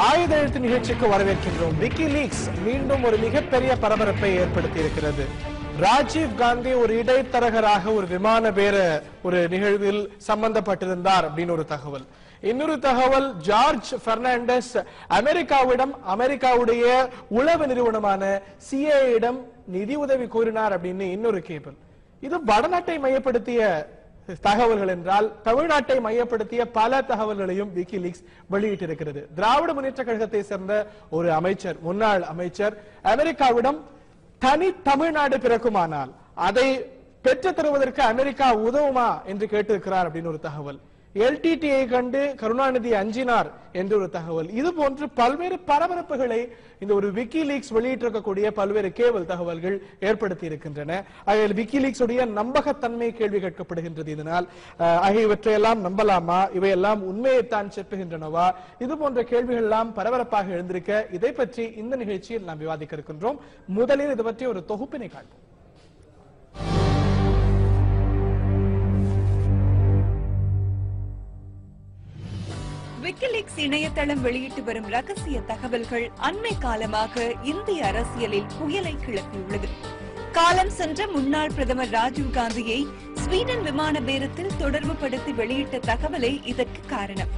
ஆயுத எழுத்து நிகழ்ச்சிக்கு வரவேற்கின்றோம். விக்கிலீக்ஸ் மீண்டும் ஒரு மிகப்பெரிய பரபரப்பை ஏற்படுத்தி இருக்கிறது. ராஜீவ் காந்தி ஒரு இடைத்தரகராக ஒரு விமான பேர ஒரு நிகழ்வில் சம்பந்தப்பட்டிருந்தார் அப்படின்னு ஒரு தகவல். இன்னொரு தகவல், ஜார்ஜ் பெர்னாண்டஸ் அமெரிக்காவுடைய உளவு நிறுவனமான CIA நிதி உதவி கோரினார் அப்படின்னு இன்னொரு கேபிள். இது வடநாட்டை மையப்படுத்திய தகவல்கள் என்றால் தமிழ்நாட்டை மையப்படுத்திய பல தகவல்களையும் விக்கிலீக்ஸ் வெளியிட்டிருக்கிறது. திராவிட முன்னேற்ற கழகத்தை சேர்ந்த ஒரு அமைச்சர், முன்னாள் அமைச்சர், அமெரிக்காவிடம் தனி தமிழ்நாடு பிறக்குமானால் அதை பெற்று தருவதற்கு அமெரிக்கா உதவுமா என்று கேட்டிருக்கிறார் அப்படின்னு ஒரு தகவல். LTTயை கண்டு கருணாநிதி அஞ்சினார் என்று ஒரு தகவல். இது போன்று பல்வேறு பரபரப்புகளை இந்த ஒரு விக்கிலீக்ஸ் வெளியிட்டிருக்கக்கூடிய பல்வேறு கேவல் தகவல்கள் ஏற்படுத்தி இருக்கின்றன. ஆகையால் விக்கிலீக்ஸ் உடைய நம்பகத்தன்மை கேள்வி கேட்கப்படுகின்றது. இதனால் இவற்றையெல்லாம் நம்பலாமா, இவையெல்லாம் உண்மையைத்தான் செப்புகின்றனவா, இது போன்ற கேள்விகள் எல்லாம் பரபரப்பாக எழுந்திருக்க இதை பற்றி இந்த நிகழ்ச்சியில் நாம் விவாதிக்க இருக்கின்றோம். முதலில் இது பற்றி ஒரு தொகுப்பினை காண்போம். விக்கிலீக்ஸ் இணையதளம் வெளியிட்டு வரும் ரகசிய தகவல்கள் அண்மை காலமாக இந்திய அரசியலில் புயலை கிளப்பியுள்ளது. காலம் சென்ற முன்னாள் பிரதமர் ராஜீவ் காந்தியை ஸ்வீடன் விமான பேரத்தில் தொடர்பு படுத்தி வெளியிட்ட தகவலே இதற்கு காரணம்.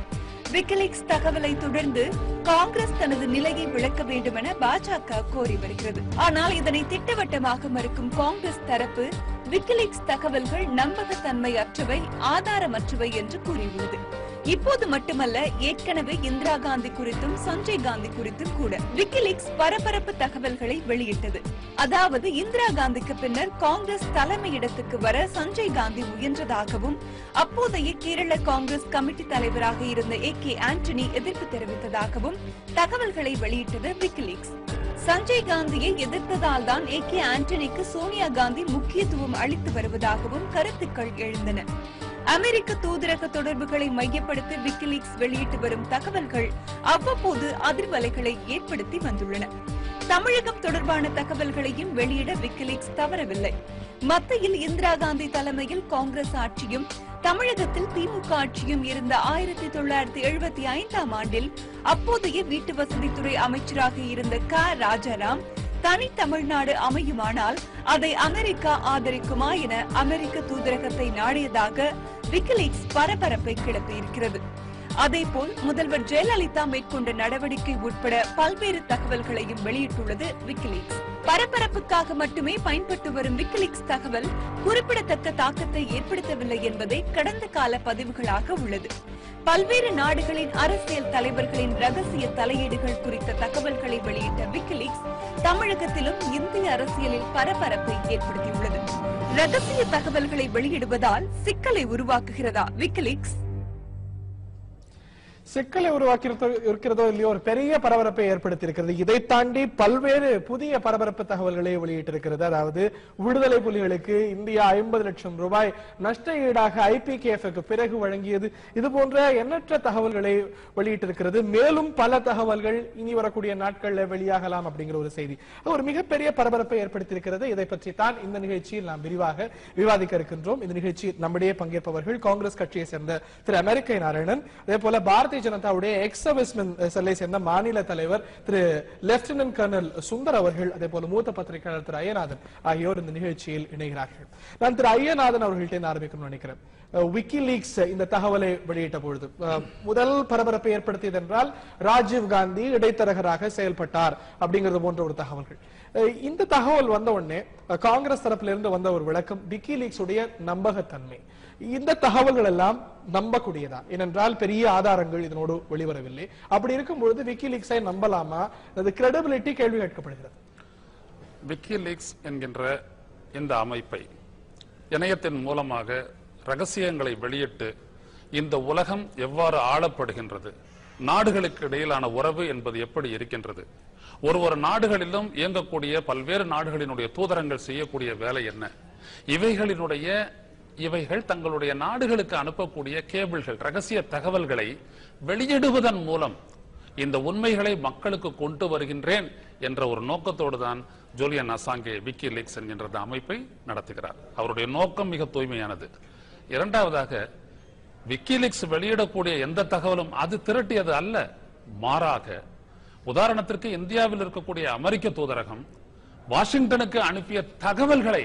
விக்கிலீக்ஸ் தகவலை தொடர்ந்து காங்கிரஸ் தனது நிலையை விளக்க வேண்டும் என பாஜக கோரி வருகிறது. ஆனால் இதனை திட்டவட்டமாக மறுக்கும் காங்கிரஸ் தரப்பு விக்கிலீக்ஸ் தகவல்கள் நம்பகத்தன்மை அற்றவை, ஆதாரமற்றவை என்று கூறியுள்ளது. இப்போது மட்டுமல்ல, ஏற்கனவே இந்திரா காந்தி குறித்தும் சஞ்சய் காந்தி குறித்தும் கூட விக்கிலீக்ஸ் பரபரப்பு தகவல்களை வெளியிட்டது. அதாவது இந்திரா காந்திக்கு பின்னர் காங்கிரஸ் தலைமையிடத்துக்கு வர சஞ்சய் காந்தி முயன்றதாகவும் அப்போதைய கேரள காங்கிரஸ் கமிட்டி தலைவராக இருந்த AK ஆண்டனி எதிர்ப்பு தெரிவித்ததாகவும் தகவல்களை வெளியிட்டது விக்கிலீக்ஸ். சஞ்சய் காந்தியை எதிர்த்ததால் தான் AK ஆண்டனிக்கு சோனியா காந்தி முக்கியத்துவம் அளித்து வருவதாகவும் கருத்துக்கள் எழுந்தன. அமெரிக்க தூதரக தொடர்புகளை மையப்படுத்தி விக்கிலீக்ஸ் வெளியிட்டு வரும் தகவல்கள் அவ்வப்போது அதிர்வலைகளை ஏற்படுத்தி வந்துள்ளன. தமிழகம் தொடர்பான தகவல்களையும் வெளியிட விக்கிலீக்ஸ் தவறவில்லை. மத்தியில் இந்திரா காந்தி தலைமையில் காங்கிரஸ் ஆட்சியும் தமிழகத்தில் திமுக ஆட்சியும் இருந்த 1975ஆம் ஆண்டில் அப்போதைய வீட்டு வசதித்துறை அமைச்சராக இருந்த ராஜாராம் தனி தமிழ்நாடு அமையுமானால் அதை அமெரிக்கா ஆதரிக்குமா என அமெரிக்க தூதரகத்தை நாடியதாக விக்கிலீக்ஸ் பரபரப்பை கிளப்பியிருக்கிறது. அதேபோல் முதல்வர் ஜெயலலிதா மேற்கொண்ட நடவடிக்கை உட்பட பல்வேறு தகவல்களையும் வெளியிட்டுள்ளது விக்கிலீக்ஸ். பரபரப்புக்காக மட்டுமே பயன்பட்டு வரும் விக்கிலீக்ஸ் தகவல் குறிப்பிடத்தக்க தாக்கத்தை ஏற்படுத்தவில்லை என்பதே கடந்த கால பதிவுகளாக உள்ளது. பல்வேறு நாடுகளின் அரசியல் தலைவர்களின் ரகசிய தலையீடுகள் குறித்த தகவல்களை வெளியிட்ட விக்கிலீக்ஸ் தமிழகத்திலும் இந்திய அரசியலில் பரபரப்பை ஏற்படுத்தியுள்ளது. ரகசிய தகவல்களை வெளியிடுவதால் சிக்கலை உருவாக்குகிறதா விக்கிலீக்ஸ்? சிக்கலை உருவாக்கி இருக்கிறதோ இல்லையோ ஒரு பெரிய பரபரப்பை ஏற்படுத்தியிருக்கிறது. இதை தாண்டி பல்வேறு புதிய பரபரப்பு தகவல்களை வெளியிட்டிருக்கிறது. அதாவது விடுதலை புலிகளுக்கு இந்தியா 50 லட்சம் ரூபாய் நஷ்ட ஈடாக IPKF பிறகு வழங்கியது, இது போன்ற எண்ணற்ற தகவல்களை வெளியிட்டிருக்கிறது. மேலும் பல தகவல்கள் இனி வரக்கூடிய நாட்களில் வெளியாகலாம் அப்படிங்கிற ஒரு செய்தி ஒரு மிகப்பெரிய பரபரப்பை ஏற்படுத்தியிருக்கிறது. இதை பற்றி தான் இந்த நிகழ்ச்சியில் நாம் விரிவாக விவாதிக்க இருக்கின்றோம். இந்த நிகழ்ச்சியில் நம்முடைய பங்கேற்பவர்கள் காங்கிரஸ் கட்சியை சேர்ந்த திரு அமெரிக்கை நாராயணன், அதே போல பாரதிய ஜனதாவுடைய எக்ஸ்-சர்வீஸ்மென் செல்லை சேர்ந்த மாநில தலைவர் திரு லெப்டினன்ட் கர்னல் சுந்தர் அவர்கள், அதே போல மூத்த பத்திரிகையாளர் திரு ஐயநாதன் ஆகியோர் இந்த நிகழ்ச்சியில் இணைகிறார்கள். நான் திரு ஐயநாதன் அவர்கள்ட்ட ஆரம்பிக்கணும்னு நினைக்கிறேன். விக்கிலீக்ஸ் இந்த தகவலை வெளியிட்ட பொழுது முதல் பரபரப்பை ஏற்படுத்தியது என்றால் ராஜீவ் காந்தி இடைத்தரகராக செயல்பட்டார் அப்படிங்கிறது போன்ற ஒரு தகவல்கள். இந்த தகவல் வந்த உடனே காங்கிரஸ் தரப்பில் இருந்து வந்த ஒரு விளக்கம் விக்கிலீக்ஸ் உடைய நம்பகத்தன்மை. இந்த தகவல்கள் எல்லாம் நம்பக்கூடியதா? ஏனென்றால் பெரிய ஆதாரங்கள் இதனோடு வெளிவரவில்லை. அப்படி இருக்கும்பொழுது விக்கிலீக்ஸை நம்பலாமா? அது கிரெடிபிலிட்டி கேள்வி கேட்கப்படுகிறது. விக்கிலீக்ஸ் என்கின்ற இந்த அமைப்பை இணையத்தின் மூலமாக ரகசியங்களை வெளியிட்டு இந்த உலகம் எவ்வாறு ஆளப்படுகின்றது, நாடுகளுக்கு இடையிலான உறவு என்பது எப்படி இருக்கின்றது, ஒரு நாடுகளிலும் இயங்கக்கூடிய பல்வேறு நாடுகளினுடைய தூதரங்கள் செய்யக்கூடிய வேலை என்ன, இவைகள் தங்களுடைய நாடுகளுக்கு அனுப்பக்கூடிய கேபிள்கள், ரகசிய தகவல்களை வெளியிடுவதன் மூலம் இந்த உண்மைகளை மக்களுக்கு கொண்டு வருகின்றேன் என்ற ஒரு நோக்கத்தோடு தான் ஜூலியன் அசாங்கே விக்கிலீக்ஸ் என்கின்ற அமைப்பை நடத்துகிறார். அவருடைய நோக்கம் மிக தூய்மையானது. இரண்டாவதாக, விக்கிலீக்ஸ் வெளியிடக்கூடிய எந்த தகவலும் அது திரட்டியது அல்ல, மாறாக, உதாரணத்திற்கு இந்தியாவில் இருக்கக்கூடிய அமெரிக்க தூதரகம் வாஷிங்டனுக்கு அனுப்பிய தகவல்களை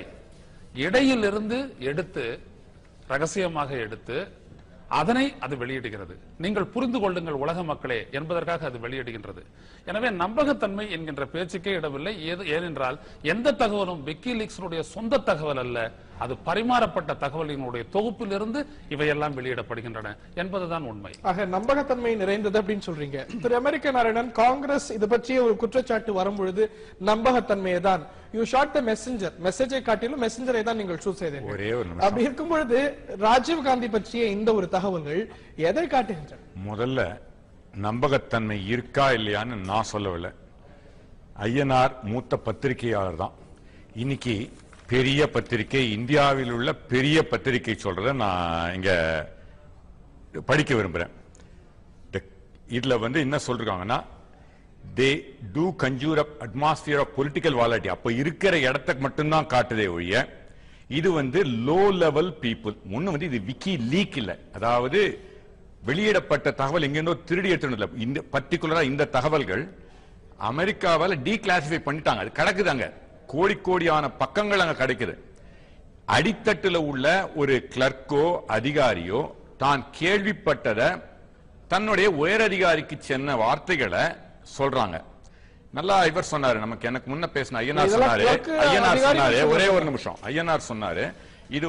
இடையில் இருந்து எடுத்து, ரகசியமாக எடுத்து அதனை அது வெளியிடுகிறது. நீங்கள் புரிந்து கொள்ளுங்கள் உலக மக்களே என்பதற்காக அது வெளியிடுகின்றது. எனவே நம்பகத்தன்மை என்கின்ற பேச்சுக்கே இடமில்லை. ஏனென்றால் எந்த தகவலும் விக்கிலீக்ஸினுடைய சொந்த தகவல் அல்ல, அது பரிமாறப்பட்ட தகவலினுடைய தொகுப்பிலிருந்து இவையெல்லாம் வெளியிடப்படுகின்றன என்பதுதான் உண்மை. ஆக நம்பகத்தன்மை நிறைந்தது அப்படின்னு சொல்றீங்க. திரு அமெரிக்க நாராயணன், காங்கிரஸ் இது பற்றிய ஒரு குற்றச்சாட்டு வரும்பொழுது நம்பகத்தன்மையை தான் யூ ஷாட் த மெசஞ்சர், மெசேஜை காட்டிலும் மெசஞ்சரை தான் நீங்கள் சூஸ் செய்தீர்கள். அப்படி இருக்கும் பொழுது ராஜீவ் காந்தி பற்றிய இந்த ஒரு தகவல்கள் எதை காட்டுகின்றன? முதல்ல நம்பகத்தன்மை இருக்கா இல்லையான்னு நான் சொல்லவில்லை. ஐயனார் மூத்த பத்திரிகையாளர் தான். இன்னைக்கு பெரிய பத்திரிகை, இந்தியாவில் உள்ள பெரிய பத்திரிகை சொல்றத நான் இங்க படிக்க விரும்புறேன். இதுல என்ன சொல்றாங்கன்னா, they do conjure up atmosphere of political volatility. அப்ப இருக்கிற இடத்துக்கு மட்டும்தான் காட்டுதே ஒழிய இது லோ லெவல் பீப்புள். ஒண்ணு இது விக்கி லீக் இல்ல, அதாவது வெளியிடப்பட்ட தகவல் எங்கேயோ திருடி எடுத்துள்ள. இந்த பர்டிகுலரா இந்த தகவல்கள் அமெரிக்காவால டீகிளாசிஃபை பண்ணிட்டாங்க. அது கிடக்குதாங்க, கோடி கோடியான பக்கங்கள் அங்க கிடைக்குது. அடித்தட்டுல உள்ள ஒரு கிளர்க்கோ அதிகாரியோ தான் கேள்விப்பட்டத தன்னுடைய உயர் அதிகாரிக்கு சென்ன வார்த்தைகளை சொல்றாங்க. நல்லா இவர் சொன்னாரு, நமக்கு எனக்கு முன்ன பேசின ஐயனார் சொன்னாரு, ஒரே ஒரு நிமிஷம். ஐயனார் சொன்னாரு, இது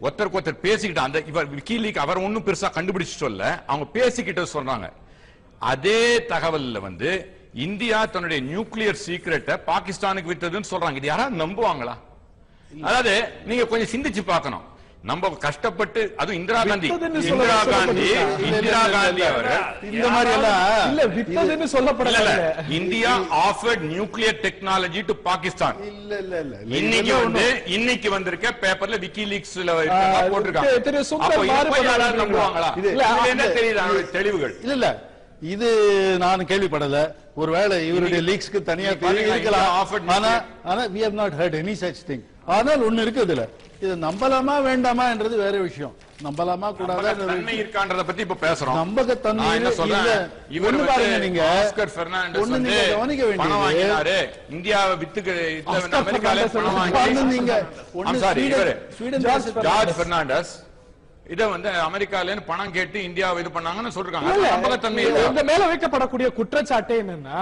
ஒருத்தருக்கு ஒருத்தர் பேசிக்கிட்டு, அந்த இவர் விக்கிலீக் அவர் ஒன்னும் பெருசா கண்டுபிடிச்சு சொல்ல, அவங்க பேசிக்கிட்டு சொல்றாங்க. அதே தகவல்ல இந்தியா தன்னுடைய நியூக்ளியர் சீக்ரெட்டை பாகிஸ்தானுக்கு விட்டதுன்னு சொல்றாங்க. இது யாராவது நம்புவாங்களா? அதாவது நீங்க கொஞ்சம் சிந்திச்சு பார்க்கணும். நம்ம கஷ்டப்பட்டு, அதுவும் இந்திரா காந்தி அவர்கள் இந்த மாதிரி எல்லாம் இல்ல வித்ததுன்னு சொல்லப்படல. India offered nuclear technology to Pakistan. இல்ல இல்ல இல்ல இன்னைக்கு வந்திருக்க பேப்பர்ல விக்கிலீக்ஸ்ல போட்டிருக்காங்க. நம்புவாங்களா? என்ன தெரியுது தெளிவுகள்? இல்ல இல்ல, இது நான் கேள்விப்படல. ஒருவேளை இவருடைய லீக்ஸ்க்கு தனியா இருக்கலாம். ஆனா we have not heard any such thing. ஆனால் ஒண்ணு இருக்கு, இதுல இது நம்பலாமா வேண்டாமா என்றது வேற விஷயம். நம்பலாமா கூடாதா இருக்கான்றத பத்தி இப்ப பேசுறோம். நம்பகத்தன்மை இல்ல. இவரு பாருங்க, நீங்க ஆஸ்கர் பெர்னாண்டஸ் கவனிக்க வேண்டியது, இந்தியாவை வித்துக்கு அமெரிக்கால பணம் வாங்கி, நீங்க ஸ்வீடன் ஜார்ஜ் பெர்னாண்டஸ் இத அமெரிக்கால பணம் கேட்டு இந்தியாவை இது பண்ணாங்கன்னு சொல்றாங்க. நம்பகத்தன்மை இந்த மேல வைக்கப்படக்கூடிய குற்றச்சாட்டு என்னன்னா,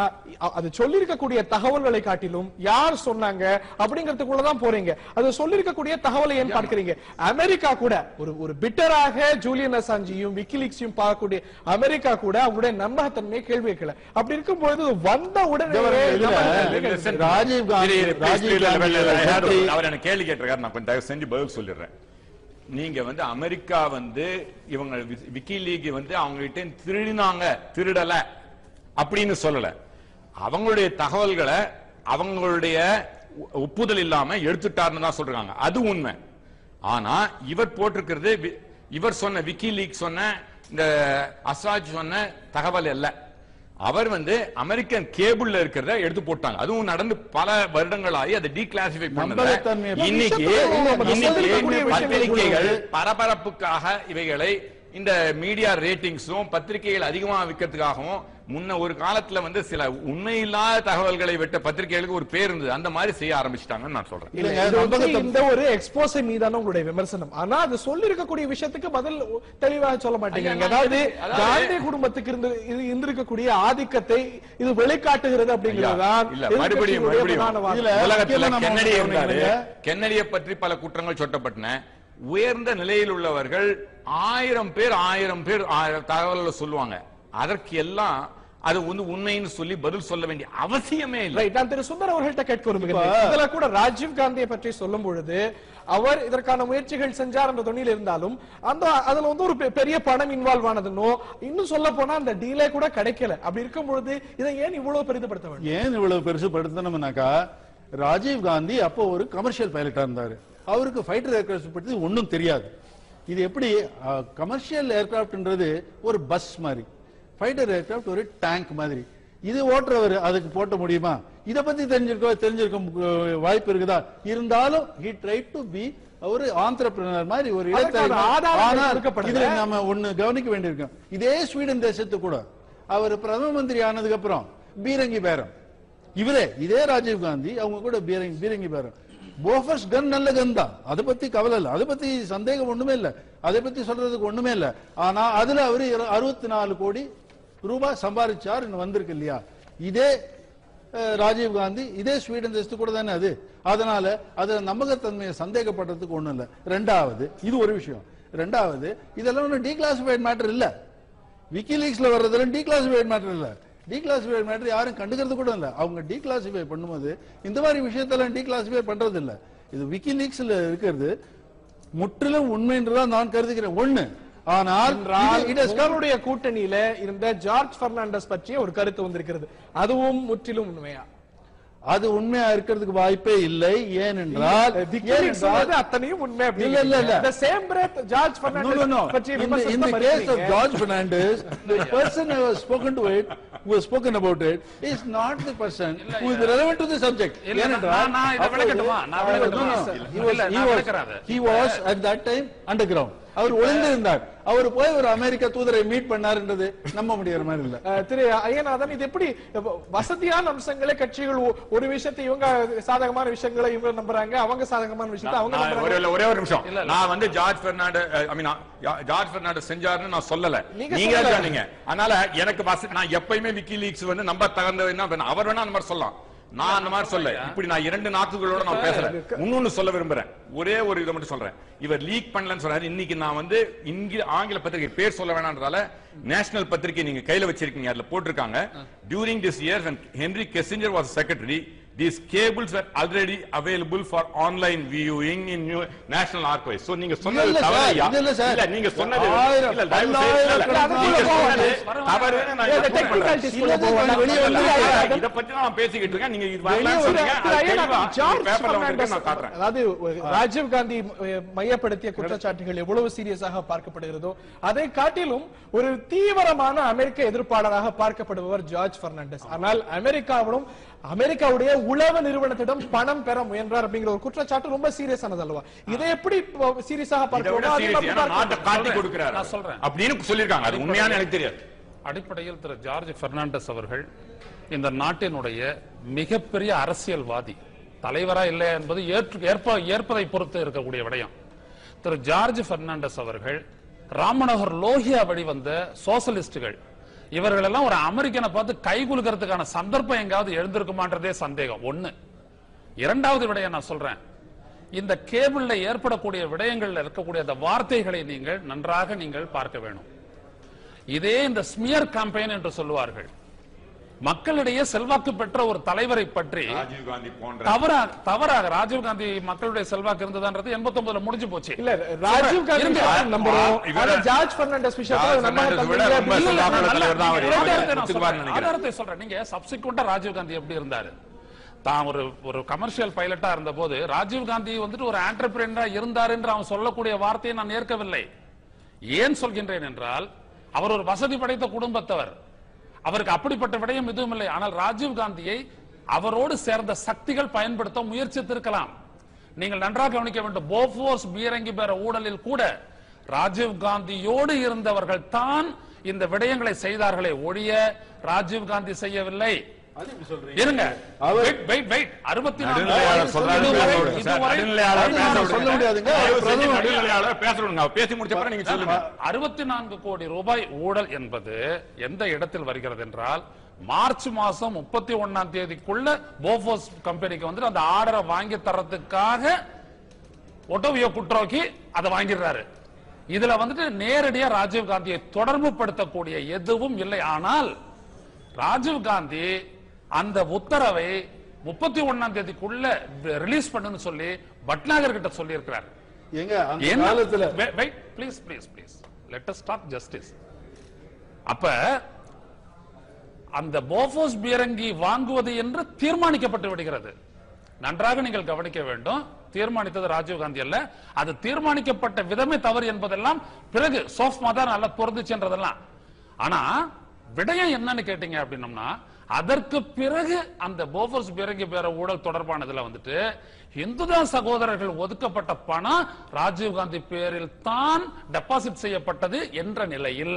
அது சொல்லிருக்கக்கூடிய தகவல்களை காட்டிலும் யார் சொன்னாங்க அப்படிங்கறதுக்குள்ளதான் போறீங்க. அது சொல்லிருக்கக்கூடிய தகவலை ஏன் பார்க்கிறீங்க? அமெரிக்கா கூட ஒரு பிட்டராக ஜூலியன் அசாஞ்சியும் விக்கிலீக்ஸையும் பார்க்கக்கூடிய அமெரிக்கா கூட அவங்களுடைய நம்பகத்தன்மையை கேள்வி வைக்கல. அப்படி இருக்கும்போது வந்த உடனே ராஜீவ் காந்தி அவர் என்ன கேள்வி கேட்டிருக்காரு, நான் கொஞ்சம் தயவு செஞ்சு பதில் சொல்லிடுறேன். நீங்க அமெரிக்கா இவங்க விக்கிலீக் அவங்க கிட்ட திருடினாங்க, திருடல அப்படின்னு சொல்லல. அவங்களுடைய தகவல்களை அவங்களுடைய ஒப்புதல் இல்லாம எடுத்துட்டாருன்னு தான் சொல்றாங்க. அது உண்மை. ஆனா இவர் போட்டிருக்கிறது, இவர் சொன்ன விக்கிலீக் சொன்ன இந்த அசாஜ் சொன்ன தகவல் அல்ல. அவர் அமெரிக்கன் கேபிள்ல இருக்கிறத எடுத்து போட்டாங்க. அதுவும் நடந்து பல வருடங்கள் ஆகி அதை டீகிளாசிஃபை பண்ணது. இன்னைக்கு பத்திரிகைகள் பரபரப்புக்காக இவைகளை இந்த மீடியா ரேட்டிங்ஸும் பத்திரிகைகள் அதிகமாக விற்கிறதுக்காகவும் முன்ன ஒரு காலத்துல சில உண்மையில்லாத தகவல்களை விட்ட பத்திரிகைகளுக்கு ஒரு பேர் இருந்தது. அந்த மாதிரி செய்ய ஆரம்பிச்சிட்டாங்கன்னு நான் சொல்றேன். இந்த ஒரு எக்ஸ்போஸ் மீதான உங்களுடைய விமர்சனம். ஆனா அது சொல்லி இருக்கக்கூடிய விஷயத்துக்கு பதில் தெளிவாக சொல்ல மாட்டேங்கிறீங்க. அதாவது காந்தி குடும்பத்துக்கு இருந்திருக்கக்கூடிய ஆதிக்கத்தை இது வெளிக்காட்டுகிறது அப்படிங்கிறதுதான். மறுபடியும் கென்னடியை பற்றி பல குற்றங்கள் சொட்டப்பட்டன. உயர்ந்த நிலையில் உள்ளவர்கள் 1000 பேர் தகவல்களை சொல்லுவாங்க. அதற்கு எல்லாம் அது உண்மைன்னு சொல்லி பதில் சொல்ல வேண்டிய அவசியமே இல்லை. நான் திரு சுந்தர் அவர்கள்ட்ட கேட்க விரும்புகிறேன். இதுல கூட ராஜீவ் காந்தியை பற்றி சொல்லும் பொழுது அவர் இதற்கான முயற்சிகள் செஞ்சார் என்ற தொனியில் இருந்தாலும் அதுல ஒரு பெரிய பணம் இன்வால்வ் ஆனதுன்னோ, இன்னும் சொல்ல போனா அந்த டீலே கூட கிடைக்கல. அப்படி இருக்கும் பொழுது இதை ஏன் இவ்வளவு பெரிதுபடுத்த வேண்டும்? ஏன் இவ்வளவு பெருசுபடுத்தணும்னாக்கா, ராஜீவ் காந்தி அப்போ ஒரு கமர்ஷியல் பைலட்டா இருந்தாரு. அவருக்கு ஃபைட்டர் ஏர்கிராஃப்ட் பத்தி ஒன்னும் தெரியாது. இது எப்படி கமர்ஷியல் ஏர்கிராஃப்ட்ன்றது ஒரு பஸ் மாதிரி, ஃபைட்டர் ஏர்கிராஃப்ட் ஒரு டேங்க் மாதிரி. இது ஓட்டுறவர் அதுக்கு போட்ட முடியுமா? இத பத்தி தெரிஞ்சிருக்க வாய்ப்பு இருக்குதா? இருந்தாலும் he tried to be ஒரு ஆந்திரபிரினர் மாதிரி ஒரு இடத்தை. ஆனா இதுல நாம ஒண்ணு கவனிக்க வேண்டியிருக்கோம். இதே ஸ்வீடன் தேசத்து கூட அவர் பிரதம மந்திரி ஆனதுக்கு அப்புறம் பீரங்கி பேரம், இதே ராஜீவ் காந்தி அவங்க கூட பீரங்கி பேரம். போஃபர்ஸ் கன் நல்ல கன் தான், அதை பத்தி கவலை இல்ல, அதை பத்தி சந்தேகம் ஒண்ணுமே இல்ல, அதை பத்தி சொல்றதுக்கு ஒண்ணுமே இல்ல. ஆனா அதுல அவரு 64 கோடி ரூபாய் சம்பாதிச்சார் வந்திருக்கு இல்லையா? இதே ராஜீவ் காந்தி இதே ஸ்வீடன் தேசத்து கூட தானே அது. அதனால அதுல நம்பகத்தன்மையை சந்தேகப்படுறதுக்கு ஒண்ணும் இல்ல. ரெண்டாவது, இது ஒரு விஷயம். ரெண்டாவது, இதெல்லாம் ஒன்றும் டீக்ளாசிஃபைட் மேட்டர் இல்ல. விக்கிலீக்ஸ்ல வர்றதெல்லாம் டீக்ளாசிஃபைட் மேட்டர் இல்ல. டீக்ளாசிஃபைட் மேட்டர் யாரும் கண்டுக்கிறது கூட இல்ல. அவங்க டீக்ளாசிஃபை பண்ணும்போது இந்த மாதிரி விஷயத்தெல்லாம் டீக்ளாசிஃபை பண்றது இல்ல. இது விக்கிலீக்ஸ்ல இருக்கிறது முற்றிலும் உண்மைன்றதான் நான் கருதுகிறேன். ஒண்ணு, ஆனால் உங்களுடைய கூட்டணியில இருந்த ஜார்ஜ் பெர்னாண்டஸ் பற்றிய ஒரு கருத்து வந்திருக்கிறது, அதுவும் முற்றிலும் உண்மையா? அது உண்மையா இருக்கிறதுக்கு வாய்ப்பே இல்லை. ஏனென்றால் அத்தனையும் உண்மை George Fernandes, the person who has spoken to it, who has spoken about it, is not the person who is relevant to the subject. He was at that time underground. அவர் ஒளிந்திருந்தார். அவர் போய் ஒரு அமெரிக்க தூதரை மீட் பண்ணாருன்றது நம்ப முடியற மாதிரி இல்ல. திரு ஐயநாதன், இது எப்படி வசதியான அம்சங்களே கட்சிகள் ஒரு விஷயத்தை இவங்க சாதகமான விஷயங்களை இவங்க நம்புறாங்க, அவங்க சாதகமான விஷயத்தை அவங்க நம்புறாங்க. ஒரே ஒரு நிமிஷம், நான் வந்து ஜார்ஜ் பெர்னாண்டஸ் செஞ்சாருன்னு நான் சொல்லல, நீங்க சொன்னீங்க. அதனால எனக்கு நான் எப்பயுமே விக்கிலீக்ஸ் வந்து நம்ப தகுந்த, அவர் வேணா அந்த மாதிரி சொல்லலாம், நான் அந்த மாதிரி சொல்ல. இப்படி நான் 2 நாக்குகளோட நான் பேசுறேன். இன்னொன்னு சொல்ல விரும்புறேன், ஒரே ஒரு இதை மட்டும் சொல்றேன். இவர் லீக் பண்ணலன்னு சொல்றாரு. இன்னைக்கு நான் வந்து ஆங்கில பத்திரிகை பேர் சொல்ல வேணாம்ன்றதால நேஷனல் பத்திரிகை நீங்க கையில வச்சிருக்கீங்க, அதுல போட்டிருக்காங்க, during this year when Henry Kissinger was secretary, these cables were already available for online viewing in National Archives. So நீங்க சொன்னது தவறியா? இல்ல, நீங்க சொன்னது இல்ல, தவறுன்னு நான் இத பத்தி நான் பேசிக்கிட்டு இருக்கேன். நீங்க இது வரலாம்னு சொல்றீங்க, பேப்பர்ல வந்து நான் காட்றேன். அதாவது ராஜீவ் காந்தி மையப்படுத்திய குற்றச்சாட்டுகள் எவ்வளவு சீரியஸாக பார்க்கப்படுகிறதோ அதை காட்டிலும் ஒரு தீவிரமான அமெரிக்க எதிர்ப்பாளராக பார்க்கப்படுபவர் ஜார்ஜ் பெர்னாண்டஸ். ஆனால் அமெரிக்காவுடைய உளவு நிறுவனத்திடம் பணம் பெற முயன்றார் அப்படிங்கிற ஒரு குற்றச்சாட்டு ரொம்ப சீரியஸானது அல்லவா? இதை எப்படி சீரியஸாக பார்க்கிறோம்? நான் சொல்றேன் அப்படின்னு சொல்லிருக்காங்க, அது உண்மையான எனக்கு தெரியாது. அடிப்படையில் திரு ஜார்ஜ் பெர்னாண்டஸ் அவர்கள் இந்த நாட்டினுடைய மிகப்பெரிய அரசியல்வாதி, தலைவரா இல்லை என்பது ஏற்பதை பொறுத்து இருக்கக்கூடிய விடயம். திரு ஜார்ஜ் பெர்னாண்டஸ் அவர்கள் ராமனோகர் லோஹியா வழிவந்த சோசலிஸ்டுகள் இவர்கள் எல்லாம் ஒரு அமெரிக்கனை பார்த்து கைகுலுக்கிறதுக்கான சந்தர்ப்பம் எங்காவது எழுந்திருக்குமான்றதே சந்தேகம். ஒண்ணு. இரண்டாவது விடயம் நான் சொல்றேன், இந்த கேபிள்ல ஏற்படக்கூடிய விடயங்கள்ல இருக்கக்கூடிய அந்த வார்த்தைகளை நீங்கள் நன்றாக பார்க்க வேணும். இதே இந்த ஸ்மியர் கேம்பெயின் என்று சொல்லுவார்கள், மக்களிடையே செல்வாக்கு பெற்ற ஒரு தலைவரை பற்றி தவறாக ராஜீவ் காந்தி மக்களுடைய செல்வாக்கு இருந்ததுன்றது 89ல முடிஞ்சு போச்சு. இல்ல, ராஜீவ் காந்தி நம்புறோம், ஜார்ஜ் பெர்னாண்டஸ் ஆதாரத்தை சொல்றேன். நீங்க சப்சிக்வெண்டா ராஜீவ் காந்தி எப்படி இருந்தாரு? தான் ஒரு கமர்ஷியல் பைலட்டா இருந்த போது ராஜீவ் காந்தி வந்துட்டு ஒரு ஆண்டர்பிரினரா இருந்தார் என்று அவன் சொல்லக்கூடிய வார்த்தையை நான் ஏற்கவில்லை. ஏன் சொல்கின்றேன் என்றால், அவர் ஒரு வசதி படைத்த குடும்பத்தவர், அவருக்கு அப்படிப்பட்ட விடயம் எதுவும் இல்லை. ஆனால் ராஜீவ் காந்தியை அவரோடு சேர்ந்த சக்திகள் பயன்படுத்த முயற்சித்திருக்கலாம். நீங்கள் நன்றாக கவனிக்க வேண்டும், போஃபோர்ஸ் பீரங்கி பேர ஊழலில் கூட ராஜீவ் காந்தியோடு இருந்தவர்கள் தான் இந்த விடயங்களை செய்தார்களே ஒழிய ராஜீவ் காந்தி செய்யவில்லை. இருங்க, கோடி ரூபாய் ஊழல் என்பது எந்த இடத்தில் வருகிறது என்றால், மார்ச் மாசம் 31ஆம் தேதிக்குள்ள போஃபோர்ஸ் கம்பெனிக்கு வந்து அந்த ஆர்டரை வாங்கி தரத்துக்காக ஒட்டோவியோ குட்ரோக்கி அதை வாங்கிடுறாரு. இதுல வந்துட்டு நேரடியா ராஜீவ் காந்தியை தொடர்பு படுத்தக்கூடிய எதுவும் இல்லை. ஆனால் ராஜீவ் காந்தி அந்த உத்தரவை 31ஆம் தேதிக்குள்ள ரிலீஸ் பண்ணுன்னு சொல்லி பட்நாகர் கிட்ட சொல்லி இருக்கிறார். அப்ப அந்த போஃபோர்ஸ் பீரங்கி வாங்குவது என்று தீர்மானிக்கப்பட்டு விடுகிறது. நன்றாக நீங்கள் கவனிக்க வேண்டும், தீர்மானித்தது ராஜீவ் காந்தி அல்ல, அது தீர்மானிக்கப்பட்ட விதமே தவறு என்பதெல்லாம் பிறகு சோஃப்மா தான் நல்லா பொருந்துச்சுன்றதெல்லாம். ஆனா விடயம் என்னன்னு கேட்டீங்க அப்படின்னம்னா, அதற்கு பிறகு அந்த போஃபோர்ஸ் பீரங்கி பேர ஊழல் தொடர்பானதுல வந்துட்டு இந்துதான் சகோதரர்கள் ஒதுக்கப்பட்ட பணம் ராஜீவ் காந்தி பேரில் தான் டெபாசிட் செய்யப்பட்டது என்ற நிலையில்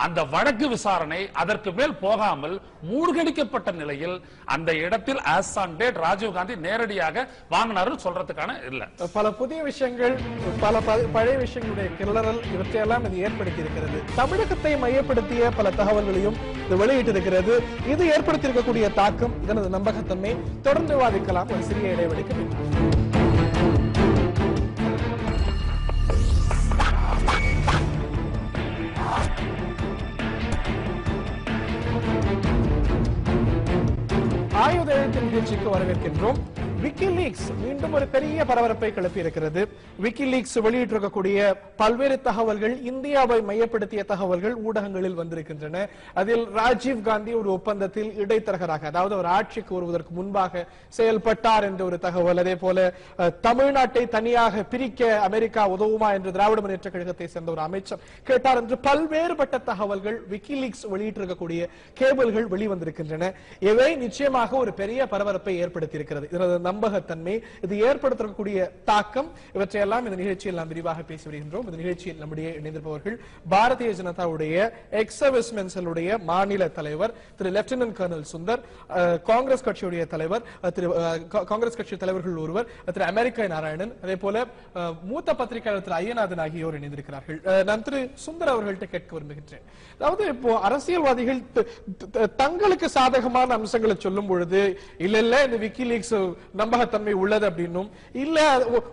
அந்த வழக்கு விசாரணை அதற்கு மேல் போகாமல் மூழ்கடிக்கப்பட்ட நிலையில் அந்த இடத்தில் as on date ராஜீவ்காந்தி நேரடியாக வாங்கினாருன்னு சொல்றதுக்கான இல்ல. பல புதிய விஷயங்கள், பல பழைய விஷயங்களுடைய கிளறல் இவற்றையெல்லாம் இது ஏற்படுத்தி இருக்கிறது. தமிழகத்தை மையப்படுத்திய பல தகவல்களையும் இது வெளியிட்டிருக்கிறது. இது ஏற்படுத்தி இருக்கக்கூடிய தாக்கம், இதனது நம்பகத்தன்மை தொடர்ந்து விவாதிக்கலாம். ஒரு சிறிய இடைவெளிக்கு பின்னர். ஆயுத எழுத்து நிகழ்ச்சிக்கு வரவேற்கின்றோம். விக்கிலீக்ஸ் மீண்டும் ஒரு பெரிய பரபரப்பை கிளப்பி இருக்கிறது. விக்கிலீக்ஸ் வெளியிட்டிருக்கக்கூடிய பல்வேறு தகவல்கள், இந்தியாவை மையப்படுத்திய தகவல்கள் ஊடகங்களில் வந்திருக்கின்றன. அதில் ராஜீவ் காந்தி ஒரு ஒப்பந்தத்தில் இடைத்தரகராக, அதாவது ஒரு ஆட்சிக்கு வருவதற்கு முன்பாக செயல்பட்டார் என்ற ஒரு தகவல், அதே போல தமிழ்நாட்டை தனியாக பிரிக்க அமெரிக்கா உதவுமா என்று திராவிட முன்னேற்ற கழகத்தை சேர்ந்த ஒரு அமைச்சர் கேட்டார் என்று பல்வேறுபட்ட தகவல்கள் விக்கிலீக்ஸ் வெளியிட்டிருக்கக்கூடிய கேபிள்கள் வெளிவந்திருக்கின்றன. இவை நிச்சயமாக ஒரு பெரிய பரபரப்பை ஏற்படுத்தி இருக்கிறது. இதனது நம்பகத்தன்மை, இது ஏற்படுத்தக்கூடிய தாக்கம், இவற்றையெல்லாம் இந்த நிகழ்ச்சியில் நாம் விரிவாக பேசி வருகின்றோம். இந்த நிகழ்ச்சியில் நம்முடைய இணைந்திருப்பவர்கள் பாரதிய ஜனதாவுடைய எக்ஸ் சர்வீஸ்மென் செல்லுடைய மாநில தலைவர் திரு லெப்டினன்ட் கர்னல் சுந்தர், காங்கிரஸ் கட்சியுடைய தலைவர் காங்கிரஸ் கட்சி தலைவர்கள் ஒருவர் திரு அமெரிக்கா நாராயணன், அதே போல மூத்த பத்திரிகையாளர் திரு ஐயநாதன் ஆகியோர் இணைந்திருக்கிறார்கள். நான் திரு சுந்தர் அவர்கள்ட்ட கேட்க விரும்புகின்றேன். அதாவது இப்போ அரசியல்வாதிகள் தங்களுக்கு சாதகமான அம்சங்களை சொல்லும் பொழுது இல்ல இல்ல இந்த விக்கிலீக்ஸ் நம்பகத்தன்மை உள்ளது அப்படின்னும், இல்ல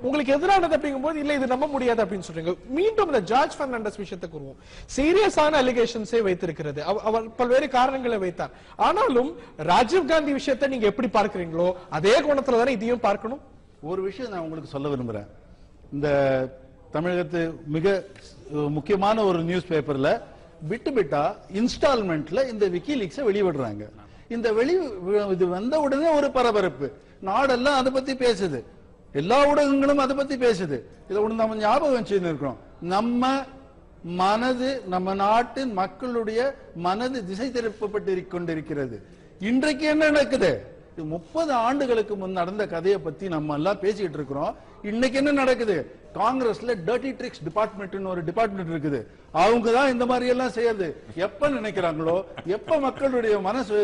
உங்களுக்கு எதிரானது அப்படிங்கும்போது இல்ல இது நம்ப முடியாது அப்படின்னு சொல்றீங்க. மீண்டும் இந்த ஜார்ஜ் பெர்னாண்டஸ் விஷயத்துக்கு வருவோம். சீரியஸான அலிகேஷன்ஸை வைத்திருக்கிறது, அவர் பல்வேறு காரணங்களை வைத்தார். ஆனாலும் ராஜீவ் காந்தி விஷயத்தை நீங்க எப்படி பார்க்கிறீங்களோ அதே கோணத்துல தானே இதையும் பார்க்கணும். ஒரு விஷயம் நான் உங்களுக்கு சொல்ல விரும்புறேன். இந்த தமிழகத்து மிக முக்கியமான ஒரு நியூஸ் பேப்பர்ல விட்டு விட்டா இன்ஸ்டால்மெண்ட்ல இந்த விக்கிலீக்ஸை வெளியிடுறாங்க. இந்த இது வந்த உடனே ஒரு பரபரப்பு, நாடெல்லாம் அதை பத்தி பேசுது, எல்லா ஊடகங்களும் அதை பத்தி பேசுது. இதை ஒண்ணு நம்ம ஞாபகம் வச்சுன்னு இருக்கிறோம். நம்ம மனது, நம்ம நாட்டின் மக்களுடைய மனது திசை திருப்பப்பட்டு கொண்டிருக்கிறது. இன்றைக்கு என்ன நடக்குது? 30 ஆண்டுகளுக்கு முன் நடந்த கதையை பத்தி நம்ம எல்லாம் பேசிட்டு இருக்கிறோம். இன்னைக்கு என்ன நடக்குது? காங்கிரஸ்ல டர்ட்டி ட்ரிக்ஸ் டிபார்ட்மெண்ட் ஒரு டிபார்ட்மெண்ட் இருக்குது. அவங்க தான் இந்த மாதிரி எல்லாம் செய்யறது. எப்ப நினைக்கிறாங்களோ, எப்ப மக்களுடைய மனசு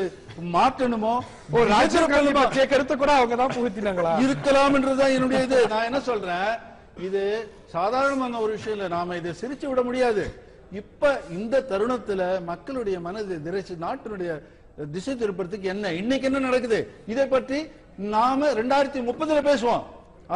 மாற்றணுமோ, ஒரு ராஜ்யசபா கருத்து கூட அவங்க தான் புகுத்தினாங்களா இருக்கலாம் என்றுதான் என்னுடைய இது. நான் என்ன சொல்றேன், இது சாதாரணமான ஒரு விஷயம் இல்ல. நாம இதை சிரிச்சு விட முடியாது. இப்ப இந்த தருணத்துல மக்களுடைய மனது நாட்டினுடைய திசை திருப்பறதுக்கு என்ன இன்னைக்கு என்ன நடக்குது இதை பற்றி நாம 2030 பேசுவோம்.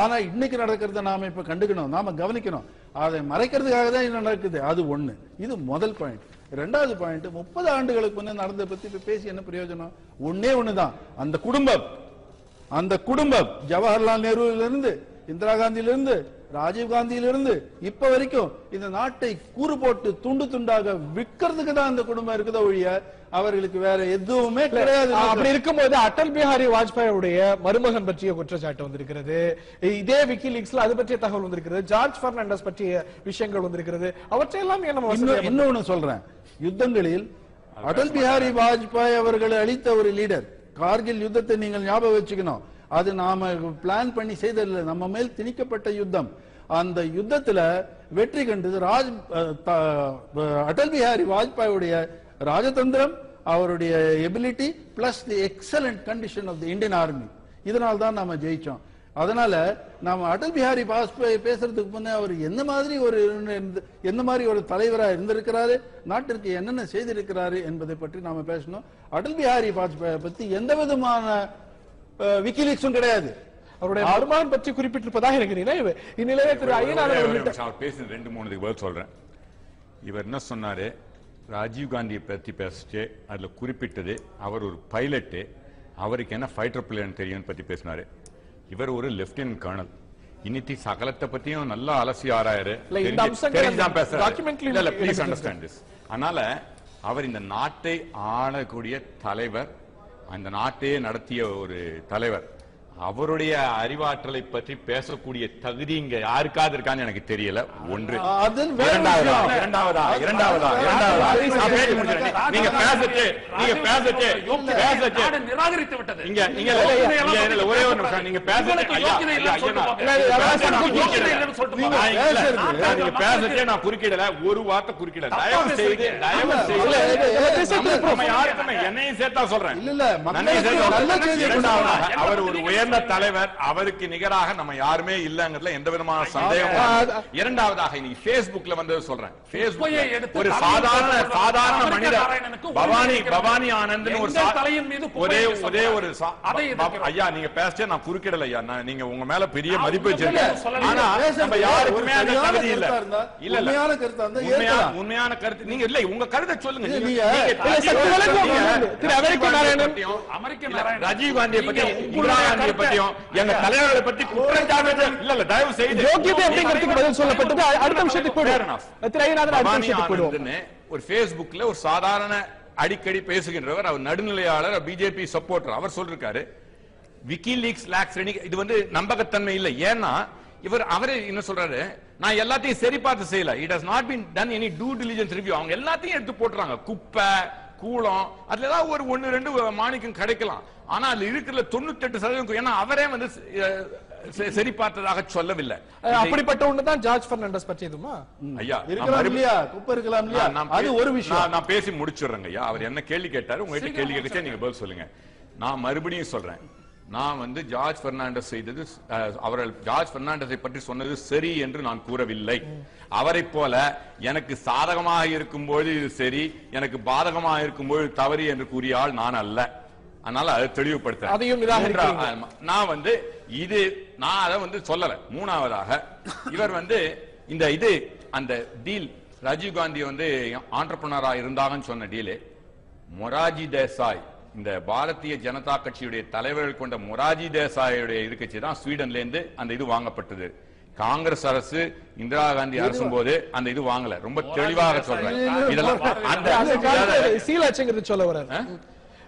ஆனா இன்னைக்கு நடக்கிறத நாம இப்ப கண்டுக்கணும், நாம கவனிக்கணும். அதை மறைக்கிறதுக்காக தான் இது நடக்குது. அது ஒண்ணு. இது முதல் பாயிண்ட். இரண்டாவது பாயிண்ட், 30 ஆண்டுகளுக்கு முன்னே நடந்த பத்தி இப்ப பேசி என்ன பிரயோஜனம்? ஒன்னே ஒண்ணுதான், அந்த குடும்பம் ஜவஹர்லால் நேருவிலிருந்து, இந்திரா காந்தியிலிருந்து, ராஜீவ் காந்தியிலிருந்து இப்ப வரைக்கும் இந்த நாட்டை கூறு போட்டு துண்டு துண்டாக விற்கிறதுக்கு தான் அந்த குடும்பம் இருக்குதோ ஒழிய அவர்களுக்கு வேற எதுவுமே கிடையாது. அப்படி இருக்கும்போது அடல் பிஹாரி வாஜ்பாயுடைய மருமகன் பற்றிய குற்றச்சாட்டு வந்திருக்கிறது. இதே விக்கிலீக்ஸ்ல அது பற்றிய தகவல் வந்திருக்கிறது. ஜார்ஜ் பெர்னாண்டஸ் பற்றிய விஷயங்கள் வந்திருக்கிறது. அவற்றையெல்லாம் இன்னொன்னு சொல்றேன். யுத்தங்களில் அடல் பிஹாரி வாஜ்பாய் அவர்கள் அளித்த ஒரு லீடர். கார்கில் யுத்தத்தை நீங்கள் ஞாபகம் வச்சுக்கணும். அது நாம பிளான் பண்ணி செய்ததில்லை, நம்ம மேல் திணிக்கப்பட்ட யுத்தம். அந்த யுத்தத்துல வெற்றி கண்டது அடல் பிஹாரி வாஜ்பாயுடைய ராஜதந்திரம், அவருடைய ability plus the excellent condition of the Indian army. இதனால தான் நாம ஜெயிச்சோம். அதனால நாம அடல் பிஹாரி வாஜ்பாய் பேசுறதுக்கு முன்னே அவர் எந்த மாதிரி ஒரு தலைவரா இருந்திருக்கிறாரு, நாட்டிற்கு என்னென்ன செய்திருக்கிறாரு என்பதை பற்றி நாம பேசணும். அடல் பிஹாரி வாஜ்பாயை பத்தி எந்த விதமான விக்கிலீக்ஸும் கிடையாது. அவருடைய வருமானம் பற்றி குறிப்பிட்டிருப்பதாக இருக்கிறீங்களா? இந்நிலையில திரு ஐயனார் பேசுறது 2-3 பதில் சொல்றேன். இவர் என்ன சொன்னாரு, ராஜீவ் காந்தியை பத்தி பேசிச்சு, அதுல குறிப்பிட்டது அவர் ஒரு பைலட்டு, அவருக்கு என்ன ஃபைட்டர் பிளேன் தெரியும் பத்தி பேசினாரு. இவர் ஒரு லெப்டினன்ட் கர்னல். இன்னைக்கு சகலத்தை பத்தியும் நல்லா அலசி ஆராயரு. அதனால அவர் இந்த நாட்டை ஆளக்கூடிய தலைவர், அந்த நாட்டையே நடத்திய ஒரு தலைவர். அவருடைய அறிவாற்றலை பற்றி பேசக்கூடிய தகுதி இங்க யாருக்காவது இருக்கான்னு எனக்கு தெரியல. ஒன்று. இரண்டாவதா நீங்க நிராகரித்து விட்டது. ஒரே ஒரு நிமிஷம் நீங்க பேச நான் குறுக்கிடல, ஒரு வார்த்தை குறுக்கிடல. தயவு செய்து யாருக்குமே என்னையும் சேர்த்தா சொல்றேன். அவர் ஒரு உயர்ந்த தலைவர், அவருக்கு நிகராக நம்ம யாருமே இல்லங்கிறதுல எந்த விதமான சந்தேகம். இரண்டாவதாக இன்னைக்கு Facebookல வந்து சொல்றேன், Facebook ஒரு சாதாரண மனிதர் பவானி ஆனந்த் ஒரே ஒரு ஐயா நீங்க பேச நான் குறுக்கிடல ஐயா, நீங்க உங்க மேல பெரிய மதிப்பு வச்சிருக்கேன். ஆனா நம்ம யாருக்குமே அந்த தகுதி இல்ல. உண்மையான கருத்து நீங்க இல்ல, உங்க கருத்தை சொல்லுங்க. ராஜீவ் காந்தியை பத்தி, இந்திரா காந்தியை பத்தியும் எங்க தலைவர்களை பத்தி குற்றச்சாட்டு இல்ல. தயவு செய்து பதில் சொல்லப்பட்டது. அடுத்த விஷயத்துக்கு ஒரு Facebookல ஒரு சாதாரண அடிக்கடி பேசுகின்றவர், அவர் நடுநிலையாளர், பிஜேபி சப்போர்ட்டர். அவர் சொல்றாரு விக்கிலீக்ஸ் லாக்ஸ் இது வந்து நம்பகத்தன்மை இல்லை. ஏன்னா அவரே என்ன சொல்றாரு, நான் எல்லாத்தையும் சரி பார்த்து செய்யல. It has not been done any due diligence review. அவங்க எல்லாத்தையும் எடுத்து போட்டுறாங்க. குப்பை கூளம் அதுல ஏதாவது ஒரு 1-2 மாணிக்கம் கிடைக்கலாம். ஆனா அதுல இருக்கிற 98%, ஏன்னா அவரே வந்து சரி பார்த்ததாக சொல்லவில்லை. அப்படிப்பட்ட ஒண்ணுதான் ஜார்ஜ் பெர்னாண்டஸ் பற்றியதுமா? ஐயா இருக்கலாம் இல்லையா, குப்பை இருக்கலாம் இல்லையா, அது ஒரு விஷயம். நான் பேசி முடிச்சிடுறேங்க ஐயா. அவர் என்ன கேள்வி கேட்டாரு, உங்ககிட்ட கேள்வி கேட்க நீங்க பதில் சொல்லுங்க. நான் மறுபடியும் சொல்றேன், நான் வந்து ஜார்ஜ் பெர்னாண்டஸ் செய்தது, அவர்கள் ஜார்ஜ் பெர்னாண்டஸை பற்றி சொன்னது சரி என்று நான் கூறவில்லை. அவரை போல எனக்கு சாதகமாக இருக்கும்போது இது சரி, எனக்கு பாதகமாக இருக்கும்போது தவறு என்று கூறிய ஆள் நான் அல்ல. அதனால அதை தெளிவுபடுத்த நான் வந்து நான் அதை வந்து சொல்லல. மூணாவதாக இவர் வந்து அந்த டீல் ராஜீவ் காந்தி வந்து ஆண்டர்பிரனரா இருந்தாங்கன்னு சொன்ன டீலு மொராஜி தேசாய், இந்த பாரதிய ஜனதா கட்சியுடைய தலைவர்கள் கொண்ட மொராஜி தேசாயுடைய இருக்கட்சி தான் ஸ்வீடன்ல இருந்து அந்த இது வாங்கப்பட்டது. காங்கிரஸ் அரசு இந்திரா காந்தி அரசும் போது அந்த இது வாங்கல. ரொம்ப தெளிவாக சொல்றேன். இதெல்லாம் சொல்ல வர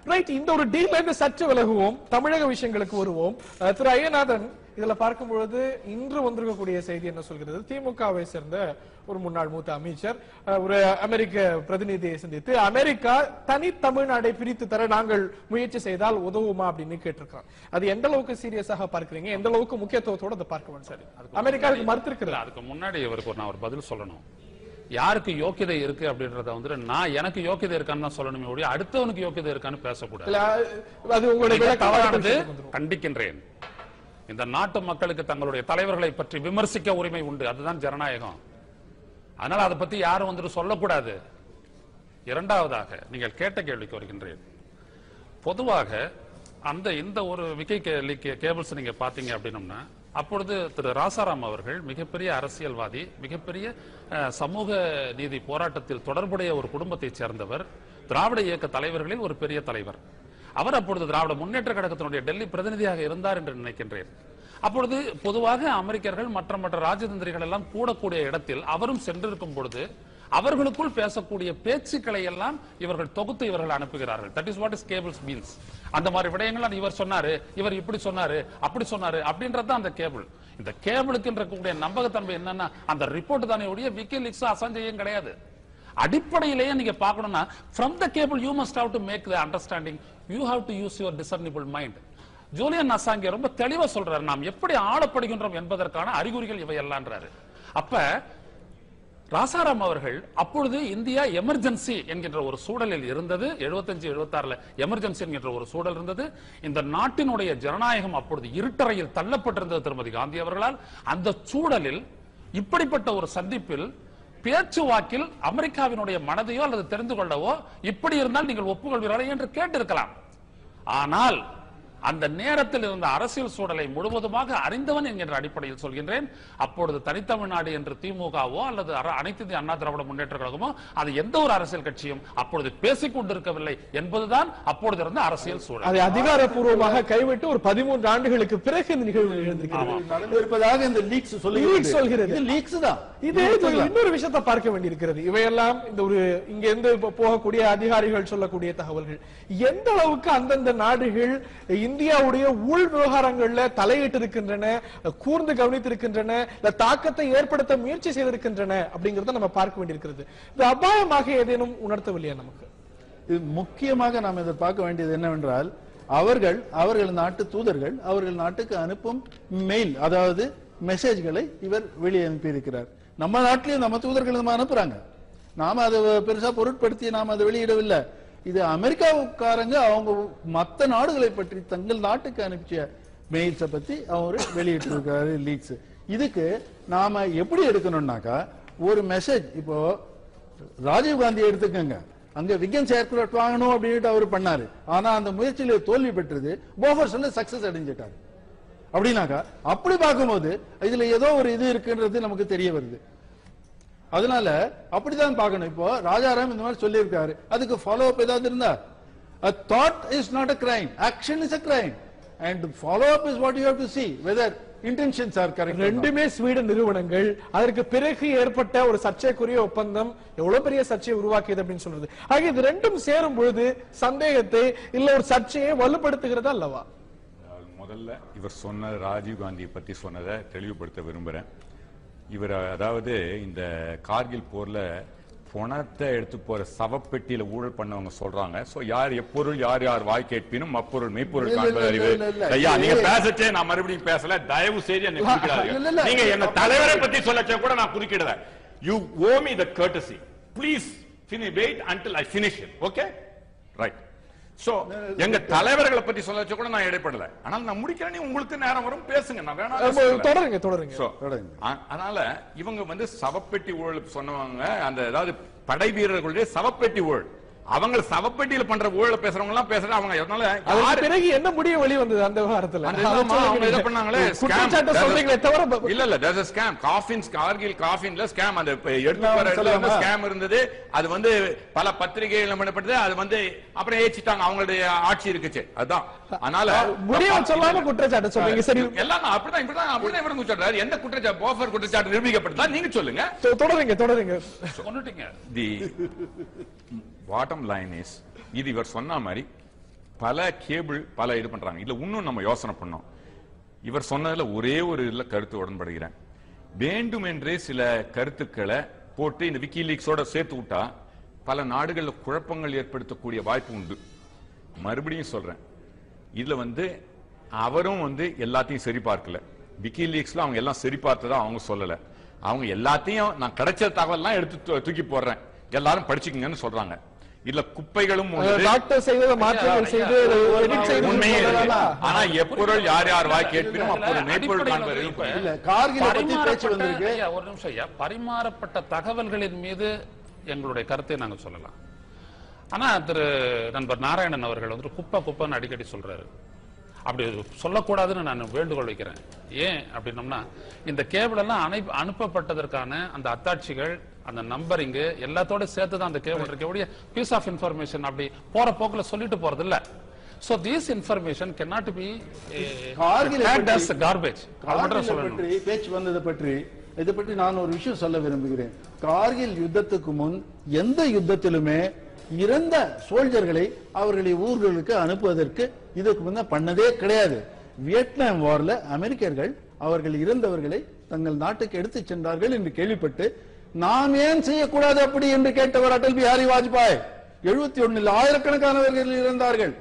ரைட். இந்த ஒரு டீல்ல இருந்து சற்று விலகுவோம், தமிழக விஷயங்களுக்கு வருவோம். திரு ஐயநாதன், இதுல பார்க்கும் பொழுது இன்று வந்திருக்கக்கூடிய செய்தி என்ன சொல்கிறது? திமுகவை சேர்ந்த ஒரு முன்னாள் மூத்த அமைச்சர் ஒரு அமெரிக்க பிரதிநிதியை சந்தித்து அமெரிக்கா தனி தமிழ்நாடை பிரித்து தர நாங்கள் முயற்சி செய்தால் உதவுமா அப்படின்னு கேட்டிருக்காங்க. அது எந்த அளவுக்கு சீரியஸாக பார்க்கிறீங்க, எந்த அளவுக்கு முக்கியத்துவத்தோடு அதை பார்க்க வேண்டும்? சரி, அமெரிக்காவுக்கு மறுத்திருக்கிறது. அதுக்கு முன்னாடி இவருக்கு நான் ஒரு பதில் சொல்லணும். யாருக்கு யோக்கியதை இருக்கு அப்படின்றத வந்து நான் எனக்கு யோக்கியதை இருக்கான்னு தான் சொல்லணுமே ஒழிய அடுத்தவனுக்கு யோக்கியதை இருக்கான்னு பேசக்கூடாது. அது உங்களுடைய தவறானது, கண்டிக்கின்றேன். இந்த நாட்டு மக்களுக்கு தங்களுடைய தலைவர்களை பற்றி விமர்சிக்க உரிமை உண்டு, அதுதான் ஜனநாயகம். அதனால அதை பத்தி யாரும் வந்துட்டு சொல்லக்கூடாது. இரண்டாவதாக நீங்கள் கேட்ட கேள்விக்கு வருகின்றேன். பொதுவாக இந்த ஒரு விக்கி கேபிள்ஸ் நீங்க பாத்தீங்க அப்படின்னம்னா, அப்பொழுது திரு ராசாராம் அவர்கள் மிகப்பெரிய அரசியல்வாதி, மிகப்பெரிய சமூக நீதி போராட்டத்தில் தொடர்புடைய ஒரு குடும்பத்தை சேர்ந்தவர், திராவிட இயக்க தலைவர்களில் ஒரு பெரிய தலைவர். அவர் அப்பொழுது திராவிட முன்னேற்ற கழகத்தினுடைய டெல்லி பிரதிநிதியாக இருந்தார் என்று நினைக்கின்றேன். அப்பொழுது பொதுவாக அமெரிக்கர்கள் மற்ற ராஜதந்திரிகள் எல்லாம் கூடக்கூடிய இடத்தில் அவரும் சென்றிருக்கும் பொழுது அவர்களுக்குள் பேசக்கூடிய பேச்சுக்களை எல்லாம் இவர்கள் தொகுத்து இவர்கள் அனுப்புகிறார்கள். That is what is cables means. அந்த மாதிரி விடயங்கள் இவர் சொன்னாரு, இவர் இப்படி சொன்னாரு, அப்படி சொன்னாரு அப்படின்றது அந்த கேபிள். இந்த கேபிளுக்கு இருக்கக்கூடிய நம்பகத்தன்மை என்னன்னா அந்த ரிப்போர்ட் தானே ஒழிய விக்கிலீக்ஸ் அசஞ்சையும் கிடையாது. அடிப்படையிலேயே நீங்க பார்க்கணும்னா from the cable you must have to make the understanding, you have to use your discernible mind. Julian Assange ரொம்ப தெளிவா சொல்றாரு, நாம் எப்படி ஆளப்படுகின்றோம் என்பதற்கான அறிகுறிகள் இவை எல்லாம்ன்றாரு. அப்ப ராசாராம் அவர்கள் அப்பொழுது இந்தியா எமர்ஜென்சி என்கின்ற ஒரு சூழலில் இருந்தது. 75-76 எமர்ஜென்சி என்கின்ற ஒரு சூழல் இருந்தது. இந்த நாட்டினுடைய ஜனநாயகம் அப்பொழுது இருட்டறையில் தள்ளப்பட்டிருந்தது திருமதி காந்தி அவர்களால். அந்த சூழலில் இப்படிப்பட்ட ஒரு சந்திப்பில் பேச்சுவாக்கில் அமெரிக்காவினுடைய மனதையோ அல்லது தெரிந்து கொள்ளவோ இப்படி இருந்தால் நீங்கள் ஒப்புக்கொள்வீர்களா என்று கேட்டிருக்கலாம். ஆனால் அந்த நேரத்தில் இருந்த அரசியல் சூழலை முழுவதுமாக அறிந்தவன் என்கின்ற அடிப்படையில் சொல்கின்றேன். அப்பொழுது தனித்தமிழ்நாடு என்று திமுகவோ அல்லது அனைத்து இந்திய அண்ணா திராவிட முன்னேற்ற கழகமோ அது எந்த ஒரு அரசியல் கட்சியும் அப்பொழுது பேசிக் கொண்டிருக்கவில்லை என்பதுதான் அப்பொழுது இருந்த அரசியல் சூழல். அதை அதிகாரப்பூர்வமாக கைவிட்டு ஒரு 13 ஆண்டுகளுக்கு பிறகு இந்த நிகழ்வு நடந்திருப்பதாக இந்த லீக்ஸ் சொல்கிறது. லீக்ஸ் தான். இதே இன்னொரு விஷயத்தை பார்க்க வேண்டியிருக்கிறது. இவையெல்லாம் இந்த ஒரு இங்க இருந்து போகக்கூடிய அதிகாரிகள் சொல்லக்கூடிய தகவல்கள் எந்த அளவுக்கு அந்தந்த நாடுகள் இந்தியாவுடைய உள் விவகாரங்கள்ல தலையிட்டு இருக்கின்றன, கூர்ந்து கவனித்திருக்கின்றன, தாக்கத்தை ஏற்படுத்த முயற்சி செய்திருக்கின்றன அப்படிங்கறத நம்ம பார்க்க வேண்டியிருக்கிறது. இது அபாயமாக ஏதேனும் உணர்த்தவில்லையா நமக்கு? இது முக்கியமாக நாம் இதை பார்க்க வேண்டியது என்னவென்றால், அவர்கள் நாட்டு தூதர்கள் அவர்கள் நாட்டுக்கு அனுப்பும் மெயில், அதாவது மெசேஜ்களை இவர் வெளியே அனுப்பியிருக்கிறார். நம்ம நாட்டிலேயும் நம்ம தூதர்கள் நம்ம அனுப்புறாங்க. நாம அதை பெருசா பொருட்படுத்தி நாம அதை வெளியிடவில்லை. இது அமெரிக்காவுக்காரங்க அவங்க மற்ற நாடுகளை பற்றி தங்கள் நாட்டுக்கு அனுப்பிச்ச மெயில்ஸை பத்தி அவர் வெளியிட்டிருக்காரு லீக்ஸ். இதுக்கு நாம எப்படி எடுக்கணும்னாக்கா, ஒரு மெசேஜ் இப்போ ராஜீவ் காந்தி எடுத்துக்கங்க, அங்க விகன்ஸ் ஏர்கிராஃப்ட் வாங்கணும் அப்படின்ட்டு அவர் பண்ணாரு. ஆனா அந்த முயற்சியில தோல்வி பெற்றது, போஃபர்ஸ்ல சக்சஸ் அடைஞ்சிட்டாரு. அப்படின்னாக்கா அப்படி பார்க்கும்போது இதுல ஏதோ ஒரு இது இருக்குன்றது நமக்கு தெரிய வருது. அதனால அப்படிதான் பார்க்கணும். இப்போ ராஜாராம் இந்த மாதிரி சொல்லி இருக்காரு, அதுக்கு ஃபாலோ அப் ஏதாவது இருந்தா, a thought is not a crime, action is a crime, and follow up is what you have to see whether intentions are correct. ரெண்டுமே ஸ்வீடன் நிறுவனங்கள். அதற்கு பிறகு ஏற்பட்ட ஒரு சர்ச்சைக்குரிய ஒப்பந்தம் எவ்வளவு பெரிய சர்ச்சையை உருவாக்கியது அப்படின்னு சொல்றது. ஆக இது ரெண்டும் சேரும் பொழுது சந்தேகத்தை இல்ல ஒரு சர்ச்சையை வலுப்படுத்துகிறதா அல்லவா? முதல்ல இவர் சொன்ன ராஜீவ் காந்தியை பத்தி சொன்னதை தெளிவுபடுத்த விரும்புறேன். இவர் அதாவது இந்த கார்கில் போர்ல பணத்தை எடுத்து போற சவப்பெட்டியில ஊழல் பண்ணவங்க சொல்றாங்க. சோ யார் எப்பொருள் யார் யார் வாய் கேட்பினும் அப்பொருள் மெய்ப்பொருள் காண்பது அறிவு. ஐயா நீங்க பேசச்சே நான் மறுபடியும் பேசல, தயவு செய்து என்ன குறுக்கிடாதீங்க. நீங்க என்ன தலைவரை பத்தி சொல்லச்சே கூட நான் குறுக்கிடல. You owe me the courtesy. Please wait until I finish it. Okay? Right. So எங்க தலைவர்களை பத்தி சொல்லச்ச கூட நான் இடைப்படல. ஆனால் நான் முடிக்கிறேன், உங்களுக்கு நேரம் வரும் பேசுங்க, நான் வேணாம் தொடருங்க. அதனால இவங்க சவப்பெட்டி ஊழல் சொன்னவங்க, அந்த அதாவது படை வீரர்களுடைய சவப்பெட்டி ஊழல், அவங்க சவப்பெட்டியில பண்ற ஊழல பேசுறவங்க எல்லாம் பேசுறாங்க. அவங்க அதனால பிறகு என்ன முடிவு வெளி வந்தது அந்த விவகாரத்துல? அவங்க இத பண்ணாங்களே, இல்ல there's a scam, coffins Kargil காஃபின்ல ஸ்கேம், அந்த எடுத்து வர ஸ்கேம் இருந்தது. அது பல பத்திரிகைகள் பண்ணப்பட்டது. அது அப்புறம் ஏச்சிட்டாங்க, அவங்களுடைய ஆட்சி இருக்குச்சு. அதுதான். அதனால முடிவு சொல்லாம குற்றச்சாட்டு சொல்றீங்க. சரி, எல்லாம் அப்படிதான் இவங்க சொல்றாரு. எந்த குற்றச்சாட்டு போஃபர் குற்றச்சாட்டு நிரூபிக்கப்பட்டதா நீங்க சொல்லுங்க. தொடருங்க. சொன்னுட்டீங்க. தி பாட்டம் லைன் இஸ், இது இவர் சொன்ன மாதிரி பல கேபிள் பல இது பண்றாங்க. இதுல இன்னும் நம்ம யோசனை பண்ணோம். இவர் சொன்னதுல ஒரே ஒரு இதுல கருத்து உடன்படுகிறேன். வேண்டுமென்றே சில கருத்துக்களை போட்டு இந்த விக்கிலீக்ஸோட சேர்த்து விட்டா பல நாடுகள்ல குழப்பங்கள் ஏற்படுத்தக்கூடிய வாய்ப்பு உண்டு. மறுபடியும் சொல்றேன், இதுல அவரும் எல்லாத்தையும் சரி பார்க்கல. விக்கிலீக்ஸ்ல அவங்க எல்லாம் சரி பார்த்ததா அவங்க சொல்லல. அவங்க எல்லாத்தையும் நான் கிடைச்ச தகவல்லாம் எடுத்து தூக்கி போடுறேன், எல்லாரும் படிச்சுக்கங்கன்னு சொல்றாங்க. இல்ல குப்பைகளும் மாற்றங்கள் செய்து உண்மையே. ஆனா எப்பொருள் யார் யார் வாய் கேட்பினும் அப்பொருள் மெய்ப்பொருள் காண்பது. ஒரு நிமிஷம் ஐயா, பரிமாறப்பட்ட தகவல்களின் மீது எங்களுடைய கருத்தை நாங்க சொல்லலாம். ஆனா திரு நண்பர் நாராயணன் அவர்கள் குப்பைன்னு அடிக்கடி சொல்றாரு. அப்படி சொல்லக்கூடாதுன்னு நான் வேண்டுகோள் வைக்கிறேன். ஏன் அப்படின்னம்னா, இந்த கேபிள் எல்லாம் அனுப்பப்பட்டதற்கான அந்த அத்தாட்சிகள், அந்த நம்பரிங் எல்லாத்தோட சேர்த்துதான் அந்த கேபிள் இருக்கக்கூடிய பீஸ் ஆஃப் இன்ஃபர்மேஷன் அப்படி போற போக்குல சொல்லிட்டு போறது இல்ல. So this information cannot be tagged as garbage. பேச்சு வந்ததை பற்றி இதை பற்றி நான் ஒரு விஷயம் சொல்ல விரும்புகிறேன். கார்கில் யுத்தத்துக்கு முன் எந்த யுத்தத்திலுமே இறந்த சோல்ஜர்களை அவர்களுடைய ஊர்களுக்கு அனுப்புவதற்கு இதுக்கு முன்ன பண்ணதே கிடையாது. வியட்நாம் வார்ல அமெரிக்கர்கள் அவர்கள் இறந்தவர்களை தங்கள் நாட்டுக்கு எடுத்து சென்றார்கள் என்று கேள்விப்பட்டு நாம் ஏன் செய்யக்கூடாது அப்படி என்று கேட்டவர் அடல் பிஹாரி வாஜ்பாய். 71 ஆயிரக்கணக்கானவர்கள் இறந்தார்கள்.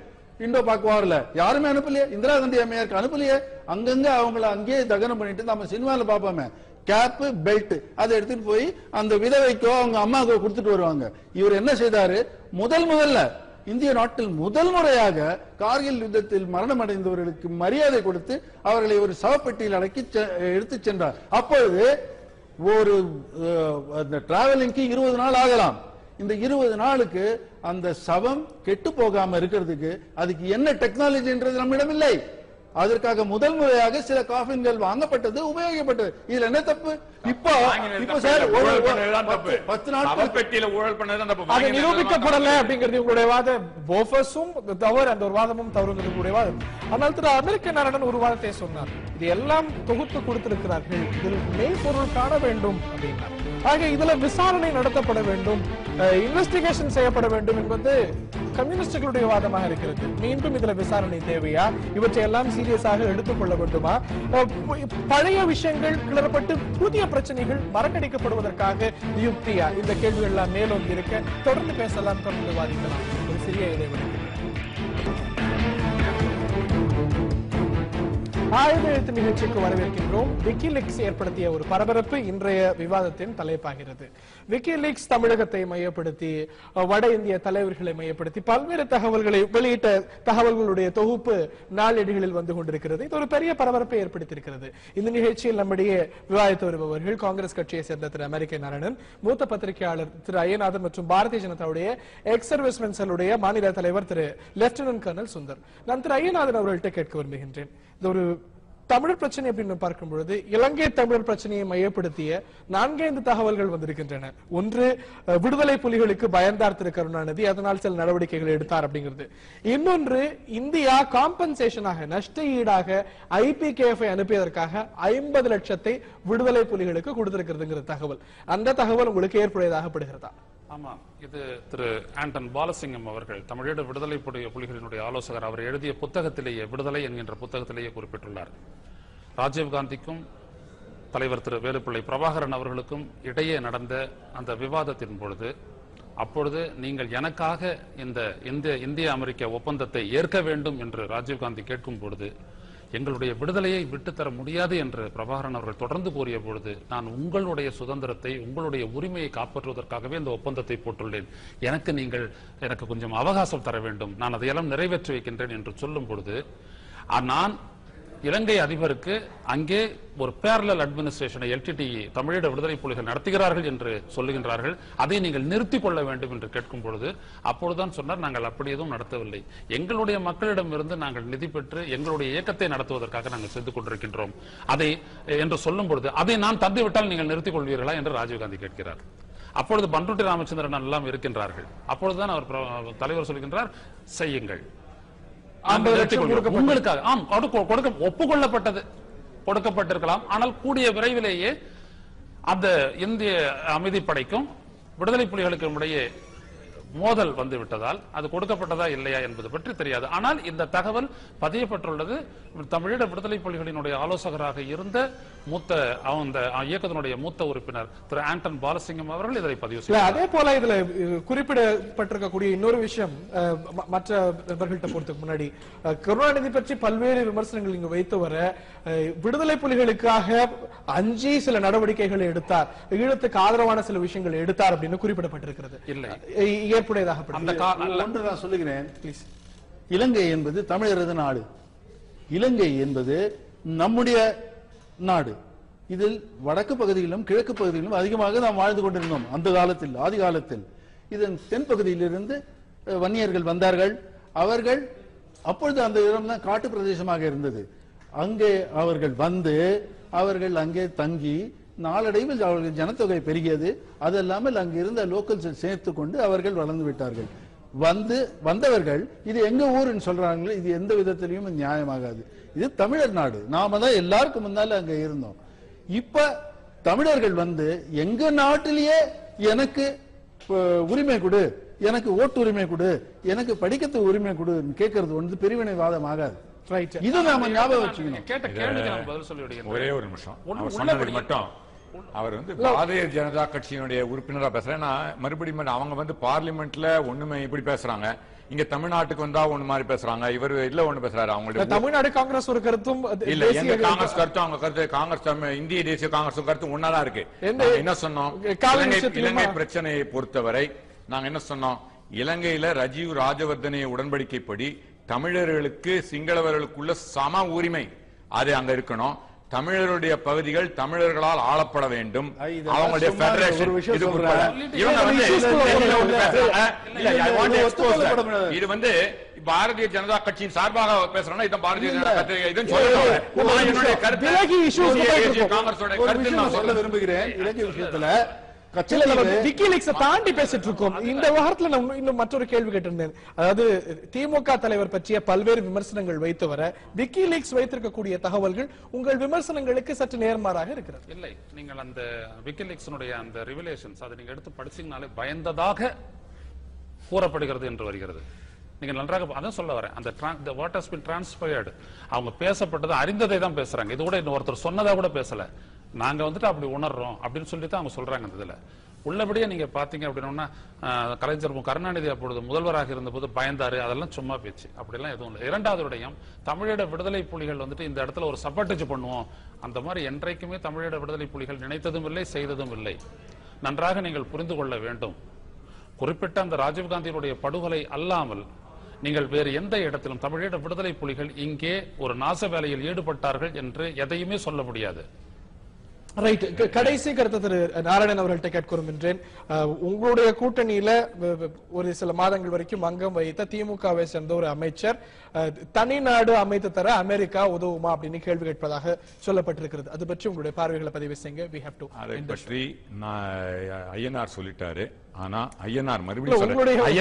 இந்தோ பாக் வார்ல யாருமே அனுப்பலையே, இந்திரா காந்தி அம்மையாருக்கு அனுப்பலையே. அங்கங்க அவங்களை அங்கேயே தகனம் பண்ணிட்டு நம்ம சினிமால பாப்போமே, கேப் பெல்ட் அதை எடுத்துட்டு போய் அந்த விதவைக்கோ அவங்க அம்மாவுக்கோ கொடுத்துட்டு வருவாங்க. இவர் என்ன செய்தாரு, முதல்ல இந்திய நாட்டில் முதல் முறையாக கார்கில் யுத்தத்தில் மரணம் அடைந்தவர்களுக்கு மரியாதை கொடுத்து அவர்களை ஒரு சவப்பெட்டியில் அடக்கி எடுத்து சென்றார். அப்பொழுது ஒரு டிராவலிங்க்கு 20 நாள் ஆகலாம். இந்த 20 நாளுக்கு அந்த சவம் கெட்டு போகாம இருக்கிறதுக்கு அதுக்கு என்ன டெக்னாலஜின்றது நம்மிடம் இல்லை. அதற்காக முதல் முறையாக சில காஃபின்கள் வாங்கப்பட்டது, உபயோகிக்கப்பட்டது. இதுல என்ன தப்பு? இப்போ சார் 10 நாட்கள் ஊழல் பண்ணது அது நிரூபிக்கப்படல அப்படிங்கிறது உங்களுடைய வாதம். போஃபர்ஸும் தவறு, அந்த ஒரு வாதமும் தவறுங்கிறது உங்களுடைய வாதம். ஆனால் திரு அமெரிக்க நாராயணன் ஒரு வாதத்தை சொன்னார். இது எல்லாம் தொகுத்து கொடுத்திருக்கிறார்கள், இதில் மெய்ப்பொருள் காண வேண்டும் அப்படின்னார். ஆக இதுல விசாரணை நடத்தப்பட வேண்டும், இன்வெஸ்டிகேஷன் செய்யப்பட வேண்டும் என்பது கம்யூனிஸ்டுகளுடைய வாதமாக இருக்கிறது. மீண்டும் இதுல விசாரணை தேவையா? இவற்றையெல்லாம் சீரியஸாக எடுத்துக்கொள்ள வேண்டுமா? பழைய விஷயங்கள் கிளறப்பட்டு புதிய பிரச்சனைகள் மறக்கடிக்கப்படுவதற்காக யுக்தியா? இந்த கேள்விகள் எல்லாம் மேலும் இருக்க தொடர்ந்து பேசலாம், தொடர்ந்து வாதிக்கலாம். ஒரு சிறிய இடைவெளி. ஆய்வு எழுத்து நிகழ்ச்சிக்கு வரவேற்கின்றோம். விக்கிலீக்ஸ் ஏற்படுத்திய ஒரு பரபரப்பு இன்றைய விவாதத்தின் தலைப்பாகிறது. விக்கிலீக்ஸ் தமிழகத்தை மையப்படுத்தி, வட இந்திய தலைவர்களை மையப்படுத்தி பல்வேறு தகவல்களை வெளியிட்ட தகவல்களுடைய தொகுப்பு நாளேடுகளில் வந்து கொண்டிருக்கிறது. இது ஒரு பெரிய பரபரப்பை ஏற்படுத்தியிருக்கிறது. இந்த நிகழ்ச்சியில் நம்முடைய விவாதித்து வருபவர்கள் காங்கிரஸ் கட்சியை சேர்ந்த திரு அமெரிக்க நாராயணன், மூத்த பத்திரிகையாளர் திரு ஐயநாதன் மற்றும் பாரதிய ஜனதாவுடைய எக்ஸ் சர்வீஸ்மென்களுடைய மாநில தலைவர் திரு லெப்டினன்ட் கர்னல் சுந்தர். நான் திரு ஐயநாதன் அவர்கள்ட்ட கேட்க விரும்புகின்றேன். இது ஒரு தமிழர் பிரச்சனை அப்படின்னு பார்க்கும் பொழுது இலங்கை தமிழர் பிரச்சனையை மையப்படுத்திய 4-5 தகவல்கள் வந்திருக்கின்றன. ஒன்று, விடுதலை புலிகளுக்கு பயந்தார் திரு கருணாநிதி, அதனால் சில நடவடிக்கைகள் எடுத்தார் அப்படிங்கிறது. இன்னொன்று, இந்தியா காம்பன்சேஷனாக, நஷ்ட ஈடாக IPKF அனுப்பியதற்காக 50 லட்சத்தை விடுதலை புலிகளுக்கு கொடுத்திருக்கிறதுங்கிற தகவல். அந்த தகவல் உங்களுக்கு ஏற்புடையதாக படுகிறதா? ஆமா, இது திரு ஆண்டன் பாலசிங்கம் அவர்கள், தமிழீழ விடுதலை புலிகளினுடைய ஆலோசகர், அவர் எழுதிய புத்தகத்திலேயே, விடுதலை என்கின்ற புத்தகத்திலேயே குறிப்பிட்டுள்ளார். ராஜீவ்காந்திக்கும் தலைவர் திரு வேலுப்பிள்ளை பிரபாகரன் அவர்களுக்கும் இடையே நடந்த அந்த விவாதத்தின் பொழுது, அப்பொழுது நீங்கள் எனக்காக இந்த இந்திய அமெரிக்க ஒப்பந்தத்தை ஏற்க வேண்டும் என்று ராஜீவ்காந்தி கேட்கும் பொழுது, எங்களுடைய விடுதலையை விட்டுத்தர முடியாது என்று பிரபாகரன் அவர்கள் தொடர்ந்து கூறிய பொழுது, நான் உங்களுடைய சுதந்திரத்தை, உங்களுடைய உரிமையை காப்பாற்றுவதற்காகவே இந்த ஒப்பந்தத்தை போட்டுள்ளேன், எனக்கு கொஞ்சம் அவகாசம் தர வேண்டும், நான் அதையெல்லாம் நிறைவேற்றி வைக்கின்றேன் என்று சொல்லும் பொழுது, நான் இலங்கை அதிபருக்கு அங்கே ஒரு பேரலல் அட்மினிஸ்ட்ரேஷனை LTTE தமிழீழ விடுதலை புலிகள் நடத்துகிறார்கள் என்று சொல்லுகின்றார்கள், அதை நீங்கள் நிறுத்திக் கொள்ள வேண்டும் என்று கேட்கும் பொழுது, அப்பொழுதுதான் சொன்னார், நாங்கள் அப்படி எதுவும் நடத்தவில்லை, எங்களுடைய மக்களிடமிருந்து நாங்கள் நிதி பெற்று எங்களுடைய இயக்கத்தை நடத்துவதற்காக நாங்கள் செய்து கொண்டிருக்கின்றோம், அதை என்று சொல்லும் பொழுது, அதை நான் தந்துவிட்டால் நீங்கள் நிறுத்திக் கொள்வீர்களா என்று ராஜீவ்காந்தி கேட்கிறார். அப்பொழுது பண்ருட்டி ராமச்சந்திரன் எல்லாம் இருக்கின்றார்கள். அப்பொழுதுதான் அவர் தலைவர் சொல்கின்றார், செய்யுங்கள், உங்களுக்காக. ஆம், ஒப்புக்கொள்ளப்பட்டது, கொடுக்கப்பட்டிருக்கலாம். ஆனால் கூடிய விரைவிலேயே அந்த இந்திய அமைதிப்படைக்கும் விடுதலை புலிகளுக்கும் இடையே மோதல் வந்து விட்டதால் அது கொடுக்கப்பட்டதா இல்லையா என்பது பற்றி தெரியாது. ஆனால் இந்த தகவல் பதியப்பட்டுள்ளது. தமிழீழ விடுதலை புலிகளினுடைய ஆலோசகராக இருந்த அந்த இயக்கத்தினுடைய மூத்த உறுப்பினர் திரு ஆண்டன் பாலசிங்கம் அவர்கள் இதை பதிவு செய்தார். அதே போல இதுல குறிப்பிடப்பட்டிருக்கக்கூடிய இன்னொரு விஷயம், மற்ற நபர்கள்ட்ட போறதுக்கு முன்னாடி, கருணாநிதி பற்றி பல்வேறு விமர்சனங்கள் இங்கு வைத்து வர, விடுதலை புலிகளுக்காக அஞ்சி சில நடவடிக்கைகளை எடுத்தார், ஈழத்துக்கு ஆதரவான சில விஷயங்களை எடுத்தார் அப்படின்னு குறிப்பிடப்பட்டிருக்கிறது. இல்லை, ஒன்றுதான் சொல்லுகிறேன். இலங்கை என்பது தமிழரது நாடு, இலங்கை என்பது நம்முடைய நாடு. இதில் வடக்கு பகுதியிலும் கிழக்கு பகுதியிலும் அதிகமாக நாம் வாழ்ந்து கொண்டிருந்தோம். அந்த காலத்தில், ஆதி காலத்தில் இதன் தென் பகுதியிலிருந்து வன்னியர்கள் வந்தார்கள். அவர்கள் அப்பொழுது அந்த இடம் தான் காட்டு பிரதேசமாக இருந்தது. அங்கே அவர்கள் வந்து அவர்கள் அங்கே தங்கி நாளடைவில் அவர்கள் ஜனத்தொகை பெருகியது. அது இல்லாமல் அங்கு இருந்த லோக்கல்ஸ் சேர்த்து கொண்டு அவர்கள் வளர்ந்து விட்டார்கள். வந்தவர்கள் இது எங்க ஊருன்னு சொல்றாங்க, இது எந்த விதத்திலையும் நியாயமாகாது. இது தமிழர் நாடு, நாம தான் எல்லாருக்கும் முன்னால அங்க இருந்தோம். இப்ப தமிழர்கள் வந்து எங்க நாட்டிலேயே எனக்கு உரிமை கொடு, எனக்கு ஓட்டு உரிமை கொடு, எனக்கு படிக்கிறதுக்கு உரிமை கொடு கேட்கறது ஒன்று பிரிவினைவாதம் ஆகாது. இது நாம ஞாபகம் வச்சுக்கணும். கேட்ட கேள்விக்கு நான் பதில் சொல்லிவிடுகிறேன். ஒரே ஒரு நிமிஷம். மட்டும் அவர் வந்து பாரதிய ஜனதா கட்சியினுடைய உறுப்பினரா பேசுறேன். மறுபடியும் அவங்க வந்து பார்லிமெண்ட்ல ஒண்ணுமே இப்படி பேசுறாங்க, இங்க தமிழ்நாட்டுக்கு வந்தா ஒண்ணு மாதிரி பேசுறாங்க, இவர் இல்ல ஒண்ணு பேசுறாரு. அவங்களுடைய தமிழ்நாடு காங்கிரஸ் ஒரு கருத்தும் இல்ல, எங்க காங்கிரஸ் கருத்தும் அவங்க கருத்து, காங்கிரஸ் இந்திய தேசிய காங்கிரஸ் கருத்து ஒன்னாதான் இருக்கு. என்ன சொன்னோம், இலங்கை பிரச்சனையை பொறுத்தவரை நாங்க என்ன சொன்னோம், இலங்கையில ராஜீவ் ராஜவர்தனே உடன்படிக்கைப்படி தமிழர்களுக்கு சிங்களவர்களுக்குள்ள சம உரிமை அது அங்க இருக்கணும். தமிழருடைய பகுதிகள் தமிழர்களால் ஆளப்பட வேண்டும். அவங்களுடைய இது வந்து பாரதிய ஜனதா கட்சியின் சார்பாக பேசுறோம்னா இதான் பாரதிய ஜனதா கட்சி காங்கிரஸோட கருத்து நான் சொல்ல விரும்புகிறேன். இலங்கை விஷயத்துல விக்கிலீக்ஸ் தாண்டி பேசிட்டு இருக்கோம். இந்த விவகாரத்துல நான் இன்னும் மற்றொரு கேள்வி கேட்டிருந்தேன். அதாவது திமுக தலைவர் பற்றிய பல்வேறு விமர்சனங்கள் வைத்து வர விக்கிலீக்ஸ் வைத்திருக்கக்கூடிய தகவல்கள் உங்கள் விமர்சனங்களுக்கு சற்று நேர்மாறாக இருக்கிறது. இல்லை, நீங்கள் அந்த விக்கிலீக்ஸினுடைய அந்த ரிவலேஷன்ஸ் அதை நீங்க எடுத்து படிச்சீங்கனாலே பயந்ததாக கூறப்படுகிறது என்று வருகிறது. நீங்க நன்றாக அதான் சொல்ல வரேன். அந்த வாட் ஹஸ் பீன் டிரான்ஸ்பயர்டு, அவங்க பேசப்பட்டது அறிந்ததை தான் பேசுறாங்க. இது கூட இன்னொருத்தர் சொன்னதா கூட பேசல. நாங்க வந்துட்டு அப்படி உணர்றோம் அப்படின்னு சொல்லி தான் அவங்க சொல்றாங்க. இந்த இதுல உள்ளபடியே நீங்க பாத்தீங்க அப்படின்னா கலைஞர் கருணாநிதி அப்பொழுது முதல்வராக இருந்தபோது பயந்தாரு, அதெல்லாம் சும்மா பேச்சு, அப்படிலாம் எதுவும் இல்லை. இரண்டாவது விடயம், தமிழீழ விடுதலை புலிகள் வந்துட்டு இந்த இடத்துல ஒரு சப்பட்டச்சு பண்ணுவோம், அந்த மாதிரி என்றைக்குமே தமிழீழ விடுதலை புலிகள் நினைத்ததும் இல்லை, செய்ததும் இல்லை. நன்றாக நீங்கள் புரிந்து கொள்ள வேண்டும். குறிப்பிட்ட அந்த ராஜீவ்காந்தியினுடைய படுகொலை அல்லாமல் நீங்கள் வேறு எந்த இடத்திலும் தமிழீழ விடுதலை புலிகள் இங்கே ஒரு நாச வேலையில் ஈடுபட்டார்கள் என்று எதையுமே சொல்ல முடியாது. ரைட். கடைசி கருத்து திரு நாராயணன் அவர்கள்ட்ட கேட்க விரும்புகின்றேன். உங்களுடைய கூட்டணியில ஒரு சில மாதங்கள் வரைக்கும் அங்கம் வைத்த திமுகவை சேர்ந்த ஒரு அமைச்சர் தனி நாடு அமைத்து தர அமெரிக்கா உதவுமா அப்படின்னு கேள்வி கேட்பதாக சொல்லப்பட்டிருக்கிறது. அது பற்றி உங்களுடைய பார்வைகளை பதிவு செய்யுங்க. we have to அதை பற்றி ஐயனார் சொல்லிட்டாரு. ஆனா ஐயனார் மறுபடியும்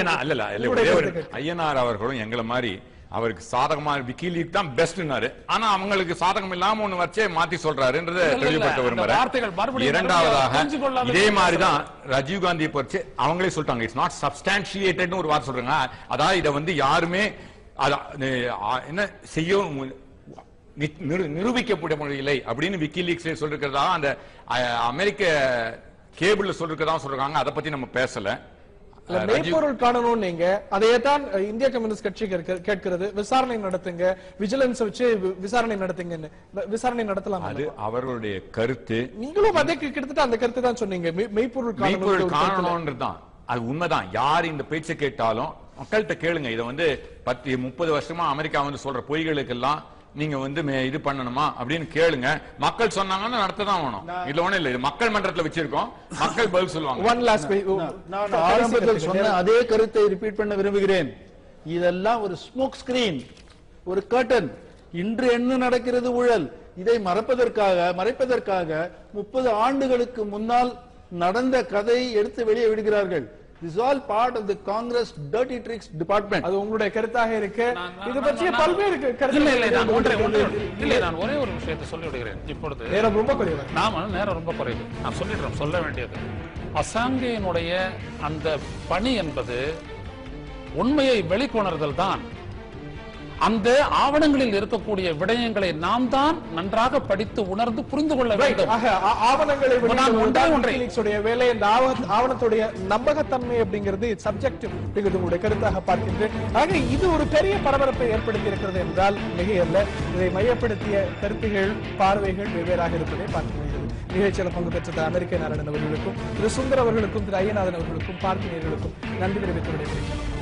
ஐயனார் அவர்களும் எங்களை மாதிரி அவருக்கு சாதகமா விக்கிலீக் தான் பெஸ்ட்னாரு. ஆனா அவங்களுக்கு சாதகம் இல்லாம ஒண்ணு வச்சே மாத்தி சொல்றாருன்றதை தெளிவுபடுத்த விரும்புறேன். இரண்டாவதாக இதே மாதிரிதான் ராஜீவ்காந்தியை பற்றி அவங்களே சொல்லிட்டாங்க, இட்ஸ் நாட் சப்ஸ்டான்ஷியேட்டட்னு ஒரு வார்த்தை சொல்றாங்க. அதாவது இதை வந்து யாருமே என்ன செய்ய நிரூபிக்கப்பட முடியலை அப்படின்னு விக்கிலீக்ஸ் சொல்லிருக்கிறதா அந்த அமெரிக்க கேபிள்ல சொல்லிருக்கிறதா சொல்றாங்க. அதை பத்தி நம்ம பேசல. மெய்ப்பொருள் காணணும். நீங்க அதையேதான் இந்திய கம்யூனிஸ்ட் கட்சி கேட்கிறது. விசாரணை நடத்துங்க, விஜிலன்ஸ் வச்சு விசாரணை நடத்துங்க. விசாரணை நடத்தலாம், அது அவர்களுடைய கருத்து. நீங்களும் அதே கிட்டத்தட்ட அந்த கருத்து தான் சொன்னீங்க. மெய்ப்பொருள் காணணும்ன்றதுதான் அது உண்மைதான். யார் இந்த பேச்சை கேட்டாலும் மக்கள்கிட்ட கேளுங்க. இதை வந்து 30 வருஷமா அமெரிக்கா வந்து சொல்ற பொய்களுக்கெல்லாம் நீங்க வந்து இது பண்ணணுமா அப்படின்னு கேளுங்க. மக்கள் சொன்னாங்கன்னா நடத்ததான் வேணும். இல்ல ஒண்ணு இல்ல, இது மக்கள் மன்றத்துல வச்சிருக்கோம், மக்கள் பதில் சொல்லுவாங்க. நான் ஆரம்பத்தில் சொன்ன அதே கருத்தை ரிப்பீட் பண்ண விரும்புகிறேன். இதெல்லாம் ஒரு ஸ்மோக் ஸ்கிரீன், ஒரு கர்டன். இன்று என்ன நடக்கிறது ஊழல், இதை மறைப்பதற்காக 30 ஆண்டுகளுக்கு முன்னால் நடந்த கதையை எடுத்து வெளியே விடுகிறார்கள். This is all part of the Congress dirty tricks department. அது உங்களுடைய கருத்தாக இருக்கு. இது பற்றிய பல்வேறு இல்லை, நான் ஒரே ஒரு விஷயத்தை சொல்லி விடுகிறேன். இப்பொழுது நேரம் ரொம்ப குறைவு. நேரம் ரொம்ப குறைவு. நான் சொல்லிடுறேன், சொல்ல வேண்டியது. அசாங்கேயினுடைய அந்த பணி என்பது உண்மையை வெளிக்கொணர்தல் தான். அந்த ஆவணங்களில் இருக்கக்கூடிய விடயங்களை நாம் தான் நன்றாக படித்து உணர்ந்து புரிந்து கொள்ள வேண்டும். ஆவணங்களை வேலை, இந்த ஆவணத்துடைய நம்பகத்தன்மை அப்படிங்கிறது சப்ஜெக்டிவ் அப்படிங்கிறது உங்களுடைய கருத்தாக பார்க்கின்றேன். ஆக இது ஒரு பெரிய பரபரப்பை ஏற்படுத்தி இருக்கிறது என்றால் மிகையல்ல. இதை மையப்படுத்திய கருத்துகள், பார்வைகள் வெவ்வேறாக இருப்பதை பார்க்கிறீர்கள். நிகழ்ச்சியில் பங்கு பெற்ற அமெரிக்க நாராயணன் அவர்களுக்கும், திரு சுந்தர் அவர்களுக்கும், திரு ஐயநாதன் அவர்களுக்கும், பார்த்தினர்களுக்கும் நன்றி தெரிவித்து விடைபெறுகிறேன்.